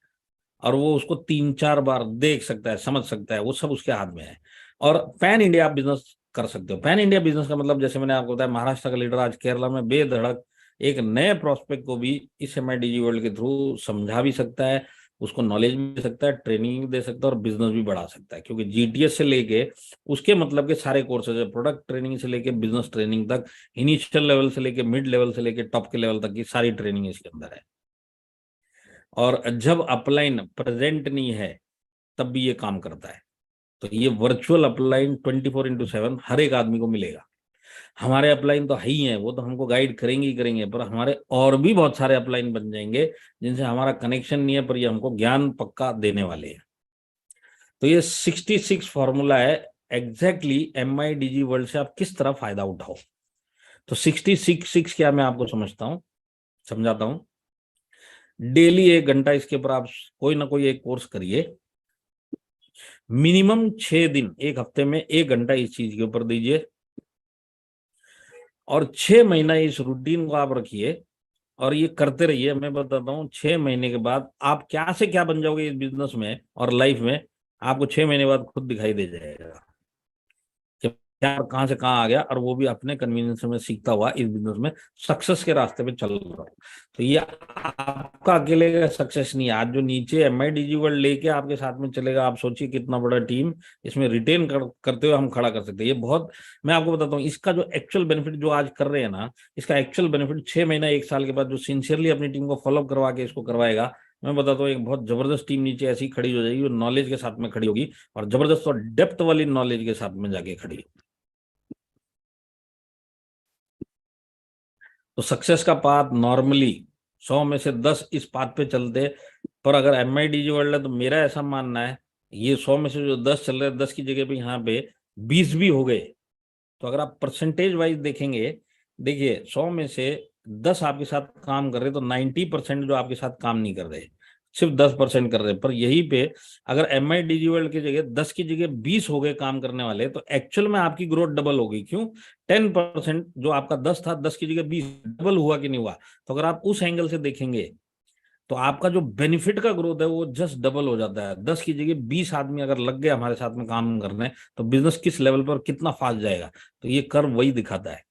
और वो उसको 3-4 बार देख सकता है, समझ सकता है, वो सब उसके हाथ में है। और पैन इंडिया आप बिजनेस कर सकते हो। पैन इंडिया बिजनेस का मतलब जैसे मैंने आपको बताया, महाराष्ट्र का लीडर आज केरला में बेधड़क एक नए प्रोस्पेक्ट को भी इस MIDG वर्ल्ड के थ्रू समझा भी सकता है, उसको नॉलेज भी दे सकता है, ट्रेनिंग भी दे सकता है और बिजनेस भी बढ़ा सकता है। क्योंकि GTS से लेके उसके मतलब के सारे कोर्सेज है, प्रोडक्ट ट्रेनिंग से लेके बिजनेस ट्रेनिंग तक, इनिशियल लेवल से लेके मिड लेवल से लेके टॉप के लेवल तक की सारी ट्रेनिंग इसके अंदर है। और जब अपलाइन प्रेजेंट नहीं है तब भी ये काम करता है। तो ये वर्चुअल अपलाइन 24/7 हर एक आदमी को मिलेगा। हमारे अपलाइन तो है ही है, वो तो हमको गाइड करेंगे ही करेंगे, पर हमारे और भी बहुत सारे अपलाइन बन जाएंगे जिनसे हमारा कनेक्शन नहीं है, पर ये हमको ज्ञान पक्का देने वाले हैं। तो ये 66 फॉर्मूला है एग्जैक्टली MIDG वर्ल्ड से आप किस तरह फायदा उठाओ। तो 66 क्या मैं आपको समझाता हूं। डेली 1 घंटा इसके ऊपर आप कोई ना कोई एक कोर्स करिए। मिनिमम 6 दिन, एक हफ्ते में 1 घंटा इस चीज के ऊपर दीजिए और 6 महीना इस रूटीन को आप रखिए और ये करते रहिए। मैं बताता हूँ 6 महीने के बाद आप क्या से क्या बन जाओगे इस बिजनेस में और लाइफ में, आपको 6 महीने बाद खुद दिखाई दे जाएगा कि क्या कहाँ से कहाँ आ गया, और वो भी अपने कन्वीनियंस में सीखता हुआ इस बिजनेस में सक्सेस के रास्ते पे चल रहा हूँ। तो ये आपका अकेले का सक्सेस नहीं है। आज जो नीचे MIDG वर्ल्ड लेके आपके साथ में चलेगा, आप सोचिए कितना बड़ा टीम इसमें रिटेन करते हुए हम खड़ा कर सकते हैं। ये बहुत, मैं आपको बताता हूँ इसका जो एक्चुअल बेनिफिट जो आज कर रहे हैं ना, इसका एक्चुअल बेनिफिट 6 महीना 1 साल के बाद जो सिंसियरली अपनी टीम को फॉलोअप करवा के इसको करवाएगा, मैं बताता हूँ एक बहुत जबरदस्त टीम नीचे ऐसी खड़ी हो जाएगी, जो नॉलेज के साथ में खड़ी होगी और जबरदस्त और डेप्थ वाली नॉलेज के साथ में जाके खड़ी होगी। तो सक्सेस का पाथ नॉर्मली 100 में से 10 इस पाथ पे चलते, पर अगर MIDG वर्ल्ड है तो मेरा ऐसा मानना है ये 100 में से जो 10 चल रहे हैं, 10 की जगह पे यहाँ पे 20 भी हो गए, तो अगर आप परसेंटेज वाइज देखेंगे, देखिए 100 में से 10 आपके साथ काम कर रहे तो 90% जो आपके साथ काम नहीं कर रहे, सिर्फ 10% कर रहे। पर यहीं पे अगर MIDG वर्ल्ड की जगह 10 की जगह 20 हो गए काम करने वाले, तो एक्चुअल में आपकी ग्रोथ डबल होगी। क्यों? 10% जो आपका 10 था, 10 की जगह 20 डबल हुआ कि नहीं हुआ? तो अगर आप उस एंगल से देखेंगे तो आपका जो बेनिफिट का ग्रोथ है वो जस्ट डबल हो जाता है। 10 की जगह 20 आदमी अगर लग गए हमारे साथ में काम करने, तो बिजनेस किस लेवल पर कितना फास्ट जाएगा। तो ये कर्व वही दिखाता है।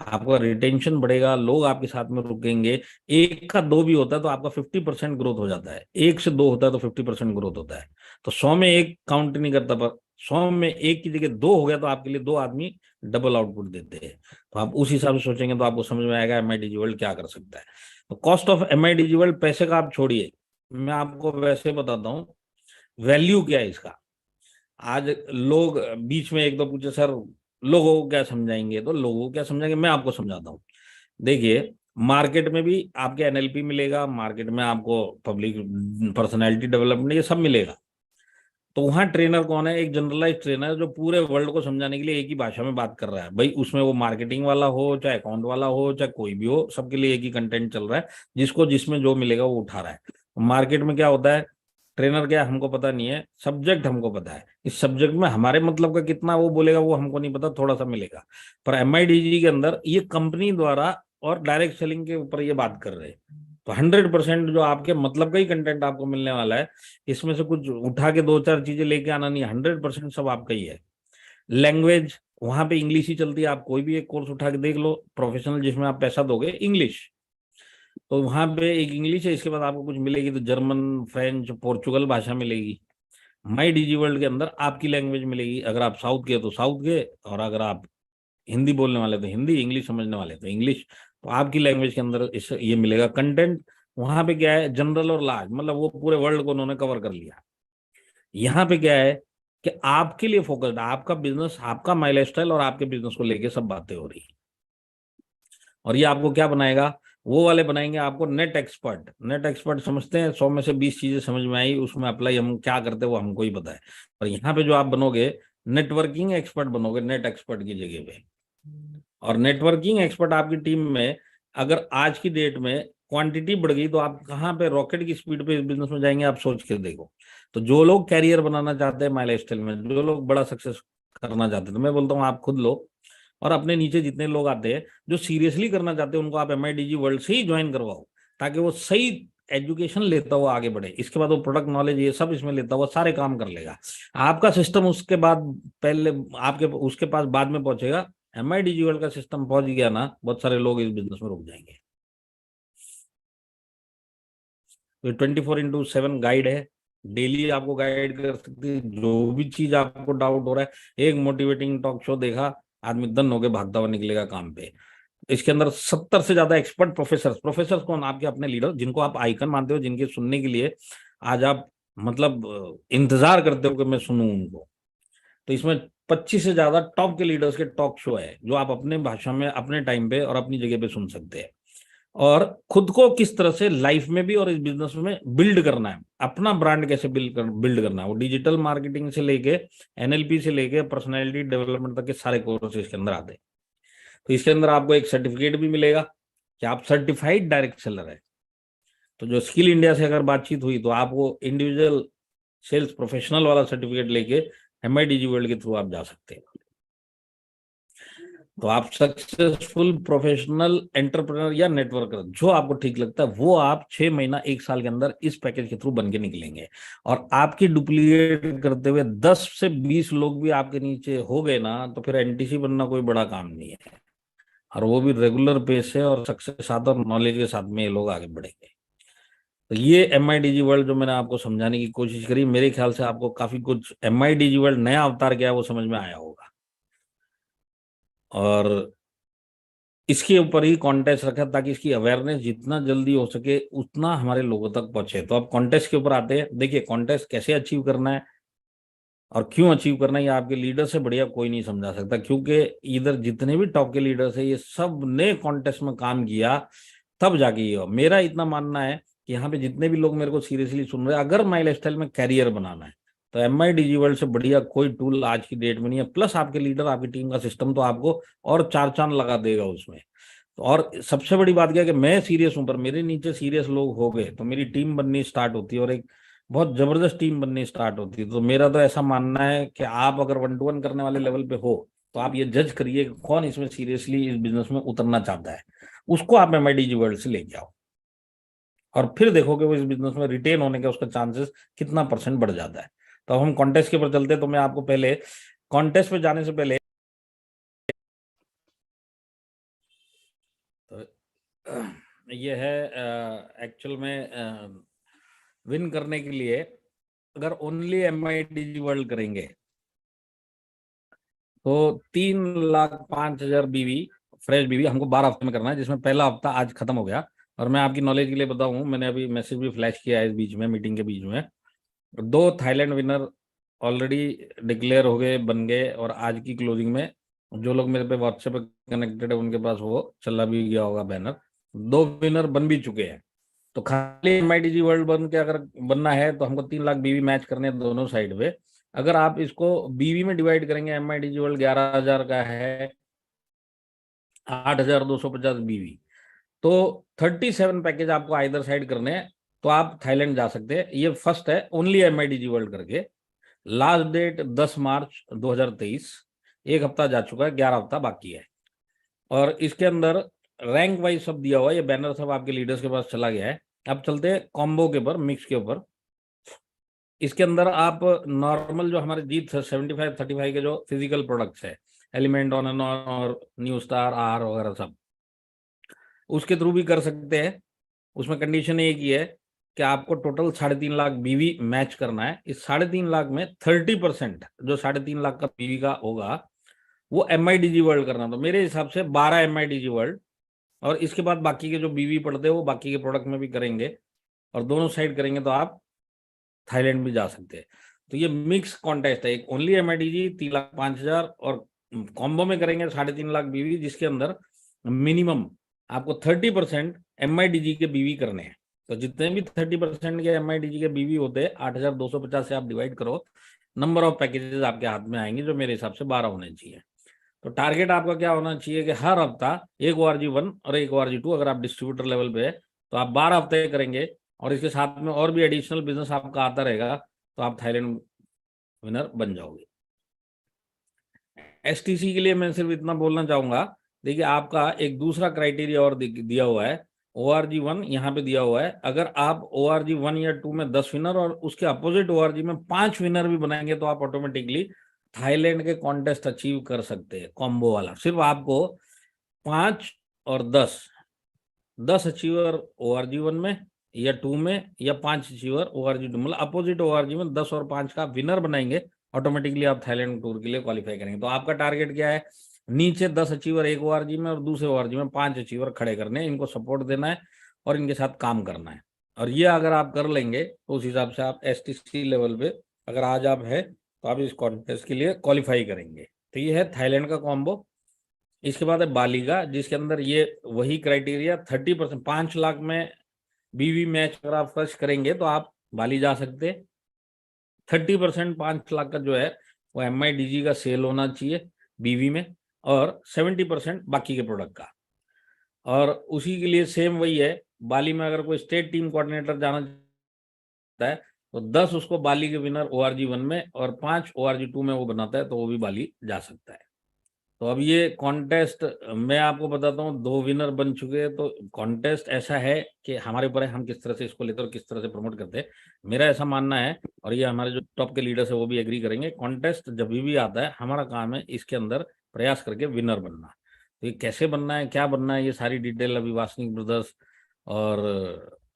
आपका रिटेंशन बढ़ेगा, लोग आपके साथ में रुकेंगे। 1 का 2 भी होता है तो आपका 50% ग्रोथ हो जाता है। 1 से 2 होता है तो 50% ग्रोथ होता है। तो 100 में 1 काउंट नहीं करता, पर 100 में 1 की जगह 2 हो गया तो आपके लिए 2 आदमी डबल आउटपुट देते हैं। तो आप उस हिसाब से सोचेंगे तो आपको समझ में आएगा MIDG वर्ल्ड क्या कर सकता है। तो कॉस्ट ऑफ MIDG वर्ल्ड, पैसे का आप छोड़िए, मैं आपको वैसे बताता हूँ वैल्यू क्या है इसका। आज लोग बीच में एक दो पूछे सर लोगों को क्या समझाएंगे, तो लोगों को क्या समझाएंगे मैं आपको समझाता हूँ। देखिए मार्केट में भी आपके NLP मिलेगा, मार्केट में आपको पब्लिक पर्सनैलिटी डेवलपमेंट ये सब मिलेगा। तो वहाँ ट्रेनर कौन है? एक जनरलाइज ट्रेनर जो पूरे वर्ल्ड को समझाने के लिए एक ही भाषा में बात कर रहा है। भाई उसमें वो मार्केटिंग वाला हो, चाहे अकाउंट वाला हो, चाहे कोई भी हो, सबके लिए एक ही कंटेंट चल रहा है। जिसको जिसमें जो मिलेगा वो उठा रहा है। मार्केट में क्या होता है, ट्रेनर क्या हमको पता नहीं है, सब्जेक्ट हमको पता है। इस सब्जेक्ट में हमारे मतलब का कितना वो बोलेगा वो हमको नहीं पता, थोड़ा सा मिलेगा। पर MIDG के अंदर ये कंपनी द्वारा और डायरेक्ट सेलिंग के ऊपर ये बात कर रहे हैं। तो 100% जो आपके मतलब का ही कंटेंट आपको मिलने वाला है। इसमें से कुछ उठा के 2-4 चीजें लेके आना नहीं, 100% सब आपका ही है। लैंग्वेज वहां पे इंग्लिश ही चलती है। आप कोई भी एक कोर्स उठा के देख लो प्रोफेशनल जिसमें आप पैसा दोगे, इंग्लिश। तो वहां पे एक इंग्लिश है, इसके बाद आपको कुछ मिलेगी तो जर्मन, फ्रेंच, पोर्चुगल भाषा मिलेगी। माई डिजी वर्ल्ड के अंदर आपकी लैंग्वेज मिलेगी, अगर आप साउथ के तो साउथ के, और अगर आप हिंदी बोलने वाले तो हिंदी, इंग्लिश समझने वाले तो इंग्लिश। तो आपकी लैंग्वेज के अंदर इस ये मिलेगा कंटेंट। वहां पे क्या है, जनरल और लार्ज, मतलब वो पूरे वर्ल्ड को उन्होंने कवर कर लिया। यहाँ पे क्या है कि आपके लिए फोकस्ड, आपका बिजनेस, आपका माई लाइफस्टाइल और आपके बिजनेस को लेके सब बातें हो रही है। और ये आपको क्या बनाएगा, वो वाले बनाएंगे आपको नेट एक्सपर्ट। नेट एक्सपर्ट समझते हैं, 100 में से 20 चीजें समझ में आई, उसमें अप्लाई हम क्या करते हैं वो हमको ही पता है। और यहाँ पे जो आप बनोगे, नेटवर्किंग एक्सपर्ट बनोगे नेट एक्सपर्ट की जगह पे। और नेटवर्किंग एक्सपर्ट आपकी टीम में अगर आज की डेट में क्वांटिटी बढ़ गई तो आप कहाँ पे रॉकेट की स्पीड पे इस बिजनेस में जाएंगे, आप सोच के देखो। तो जो लोग कैरियर बनाना चाहते हैं माई लाइफस्टाइल में, जो लोग बड़ा सक्सेस करना चाहते हैं, तो मैं बोलता हूँ आप खुद लो, और अपने नीचे जितने लोग आते हैं जो सीरियसली करना चाहते हैं उनको आप MIDG वर्ल्ड से ही ज्वाइन करवाओ, ताकि वो सही एजुकेशन लेता हुआ आगे बढ़े। इसके बाद वो प्रोडक्ट नॉलेज ये सब इसमें लेता हुआ सारे काम कर लेगा। आपका सिस्टम उसके बाद पहले आपके उसके पास बाद में पहुंचेगा। MIDG वर्ल्ड का सिस्टम पहुंच गया ना, बहुत सारे लोग इस बिजनेस में रुक जाएंगे। तो 24/7 गाइड है, डेली आपको गाइड कर सकती है। जो भी चीज आपको डाउट हो रहा है, एक मोटिवेटिंग टॉक शो देखा, आदमी दन होके भागता हुआ निकलेगा काम पे। इसके अंदर 70 से ज्यादा एक्सपर्ट प्रोफेसर, प्रोफेसर कौन, आपके अपने लीडर जिनको आप आइकन मानते हो, जिनके सुनने के लिए आज आप मतलब इंतजार करते हो कि मैं सुनूं उनको। तो इसमें 25 से ज्यादा टॉप के लीडर्स के टॉक शो है, जो आप अपने भाषा में अपने टाइम पे और अपनी जगह पे सुन सकते हैं। और खुद को किस तरह से लाइफ में भी और इस बिजनेस में बिल्ड करना है, अपना ब्रांड कैसे बिल्ड करना है, वो डिजिटल मार्केटिंग से लेके NLP से लेके पर्सनैलिटी डेवलपमेंट तक के सारे कोर्स इसके अंदर आते हैं। तो इसके अंदर आपको एक सर्टिफिकेट भी मिलेगा कि आप सर्टिफाइड डायरेक्ट सेलर है। तो जो स्किल इंडिया से अगर बातचीत हुई तो आप वो इंडिविजुअल सेल्स प्रोफेशनल वाला सर्टिफिकेट लेके MIDG वर्ल्ड के थ्रू आप जा सकते हैं। तो आप सक्सेसफुल प्रोफेशनल एंटरप्रेन्योर या नेटवर्कर, जो आपको ठीक लगता है वो आप 6 महीना 1 साल के अंदर इस पैकेज के थ्रू बन के निकलेंगे। और आपकी डुप्लीकेट करते हुए 10 से 20 लोग भी आपके नीचे हो गए ना, तो फिर NTC बनना कोई बड़ा काम नहीं है। और वो भी रेगुलर बेस है और सक्सेस के साथ और नॉलेज के साथ में ये लोग आगे बढ़ेंगे। तो ये MIDG वर्ल्ड जो मैंने आपको समझाने की कोशिश करी, मेरे ख्याल से आपको काफी कुछ MIDG वर्ल्ड नया अवतार क्या है वो समझ में आया होगा। और इसके ऊपर ही कॉन्टेस्ट रखा ताकि इसकी अवेयरनेस जितना जल्दी हो सके उतना हमारे लोगों तक पहुंचे। तो अब कॉन्टेस्ट के ऊपर आते हैं। देखिए, कॉन्टेस्ट कैसे अचीव करना है और क्यों अचीव करना है, ये आपके लीडर से बढ़िया कोई नहीं समझा सकता, क्योंकि इधर जितने भी टॉप के लीडर्स है ये सब ने कॉन्टेस्ट में काम किया तब जाके ये हो। मेरा इतना मानना है कि यहाँ पे जितने भी लोग मेरे को सीरियसली सुन रहे हैं, अगर माई लाइफस्टाइल में कैरियर बनाना है तो MIDG वर्ल्ड से बढ़िया कोई टूल आज की डेट में नहीं है। प्लस आपके लीडर, आपकी टीम का सिस्टम तो आपको और 4 चांद लगा देगा उसमें। तो और सबसे बड़ी बात क्या है कि मैं सीरियस हूं, पर मेरे नीचे सीरियस लोग हो गए तो मेरी टीम बननी स्टार्ट होती है और एक बहुत जबरदस्त टीम बननी स्टार्ट होती है। तो मेरा तो ऐसा मानना है कि आप अगर 1-to-1 करने वाले लेवल पे हो तो आप ये जज करिए कि कौन इसमें सीरियसली इस बिजनेस में उतरना चाहता है, उसको आप MIDG वर्ल्ड से लेके आओ। और फिर देखोगे वो इस बिजनेस में रिटेन होने का उसका चांसेस कितना % बढ़ जाता है। तो हम कॉन्टेस्ट के ऊपर चलते हैं। तो मैं आपको पहले कॉन्टेस्ट पे जाने से पहले तो ये है एक्चुअल में विन करने के लिए अगर ओनली MIDG वर्ल्ड करेंगे तो 3,05,000 बीवी, फ्रेश बीवी हमको 12 हफ्ते में करना है, जिसमें पहला हफ्ता आज खत्म हो गया। और मैं आपकी नॉलेज के लिए बताऊं, मैंने अभी मैसेज भी फ्लैश किया है इस बीच में, मीटिंग के बीच में 2 थाईलैंड विनर ऑलरेडी डिक्लेयर हो गए, बन गए। और आज की क्लोजिंग में जो लोग मेरे पे व्हाट्सएप पे कनेक्टेड है उनके पास वो चला भी गया होगा बैनर, 2 विनर बन भी चुके हैं। तो खाली MIDG वर्ल्ड बन के अगर बनना है तो हमको 3 लाख बीवी मैच करने हैं दोनों साइड पे। अगर आप इसको बीवी में डिवाइड करेंगे, MIDG वर्ल्ड 11,000 का है, 8,250 बीवी, तो 37 पैकेज आपको आइदर साइड करने हैं। तो आप थाईलैंड जा सकते हैं, ये फर्स्ट है ओनली MIDG वर्ल्ड करके। लास्ट डेट 10 मार्च 2023, 1 हफ्ता जा चुका है, 11 हफ्ता बाकी है। और इसके अंदर रैंक वाइज सब दिया हुआ है, ये बैनर सब आपके लीडर्स के पास चला गया है। अब चलते हैं कॉम्बो के ऊपर, मिक्स के ऊपर। इसके अंदर आप नॉर्मल जो हमारे जीत 75-35 के जो फिजिकल प्रोडक्ट्स है, एलिमेंट, ऑन एंड ऑन और न्यू स्टार, आर वगैरह सब, उसके थ्रू भी कर सकते हैं। उसमें कंडीशन एक ही है कि आपको टोटल 3.5 लाख बीवी मैच करना है। इस 3.5 लाख में 30% जो 3.5 लाख का बीवी का होगा वो MIDG वर्ल्ड करना। तो मेरे हिसाब से 12 MIDG वर्ल्ड, और इसके बाद बाकी के जो बीवी पड़ते हैं वो बाकी के प्रोडक्ट में भी करेंगे, और दोनों साइड करेंगे तो आप थाईलैंड भी जा सकते हैं। तो ये मिक्स कॉन्टेस्ट है, एक ओनली MIDG 3,05,000 और कॉम्बो में करेंगे 3.5 लाख बीवी, जिसके अंदर मिनिमम आपको 30% MIDG के बीवी करने हैं। तो जितने भी 30% के MIDG के बीवी होते हैं 8,250 से आप डिवाइड करो, नंबर ऑफ पैकेजेस आपके हाथ में आएंगे, जो मेरे हिसाब से 12 होने चाहिए। तो टारगेट आपका क्या होना चाहिए कि हर हफ्ता एक ORG1 और एक ORG2, अगर आप डिस्ट्रीब्यूटर लेवल पे है तो आप 12 हफ्ते करेंगे, और इसके साथ में और भी एडिशनल बिजनेस आपका आता रहेगा, तो आप थाईलैंड विनर बन जाओगे। STC के लिए मैं सिर्फ इतना बोलना चाहूंगा, देखिए आपका एक दूसरा क्राइटेरिया और दिया हुआ है, ORG1 यहाँ पे दिया हुआ है। अगर आप ORG1 या 2 में 10 विनर और उसके अपोजिट ORG में 5 विनर भी बनाएंगे तो आप ऑटोमेटिकली थाईलैंड के कॉन्टेस्ट अचीव कर सकते हैं, कॉम्बो वाला। सिर्फ आपको 5 और 10 अचीवर ORG1 में या 2 में, या 5 अचीवर ORG2, मतलब अपोजिट ORG में 10 और 5 का विनर बनाएंगे, ऑटोमेटिकली आप थाईलैंड टूर के लिए क्वालिफाई करेंगे। तो आपका टारगेट क्या है, नीचे 10 अचीवर एक ORG में और दूसरे ORG में 5 अचीवर खड़े करने हैं, इनको सपोर्ट देना है और इनके साथ काम करना है। और ये अगर आप कर लेंगे तो उस हिसाब से आप STC लेवल पे अगर आज आप है तो आप इस कॉन्टेस्ट के लिए क्वालिफाई करेंगे। तो ये है थाईलैंड का कॉम्बो। इसके बाद है बाली का, जिसके अंदर ये वही क्राइटेरिया 30%, 5 लाख में बीवी मैच अगर आप फर्स्ट करेंगे तो आप बाली जा सकते हैं। 30% 5 लाख का जो है वो MIDG का सेल होना चाहिए बीवी में, और 70% बाकी के प्रोडक्ट का। और उसी के लिए सेम वही है, बाली में अगर कोई स्टेट टीम कोऑर्डिनेटर जाना चाहता है तो 10 उसको बाली के विनर ORG1 में और 5 ORG2 में वो बनाता है तो वो भी बाली जा सकता है। तो अब ये कॉन्टेस्ट मैं आपको बताता हूँ, 2 विनर बन चुके हैं। तो कॉन्टेस्ट ऐसा है कि हमारे ऊपर है हम किस तरह से इसको लेते हैं और किस तरह से प्रमोट करते हैं। मेरा ऐसा मानना है, और ये हमारे जो टॉप के लीडर्स है वो भी एग्री करेंगे, कॉन्टेस्ट जब भी आता है हमारा काम है इसके अंदर प्रयास करके विनर बनना। तो ये कैसे बनना है, क्या बनना है, ये सारी डिटेल अभी वासनिक ब्रदर्स और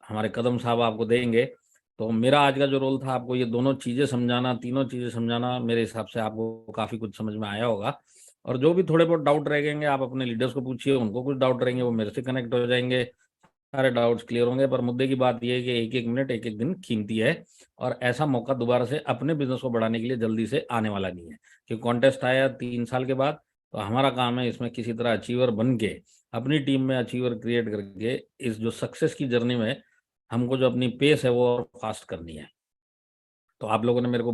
हमारे कदम साहब आपको देंगे। तो मेरा आज का जो रोल था आपको ये दोनों चीज़ें समझाना, तीनों चीज़ें समझाना। मेरे हिसाब से आपको काफ़ी कुछ समझ में आया होगा, और जो भी थोड़े बहुत डाउट रह गएंगे आप अपने लीडर्स को पूछिए, उनको कुछ डाउट रहेंगे वो मेरे से कनेक्ट हो जाएंगे, सारे डाउट्स क्लियर होंगे। पर मुद्दे की बात यह है कि एक एक मिनट एक एक दिन कीमती है, और ऐसा मौका दोबारा से अपने बिजनेस को बढ़ाने के लिए जल्दी से आने वाला नहीं है। कि कॉन्टेस्ट आया 3 साल के बाद, तो हमारा काम है इसमें किसी तरह अचीवर बन के अपनी टीम में अचीवर क्रिएट करके इस जो सक्सेस की जर्नी में हमको जो अपनी पेस है वो और फास्ट करनी है। तो आप लोगों ने मेरे को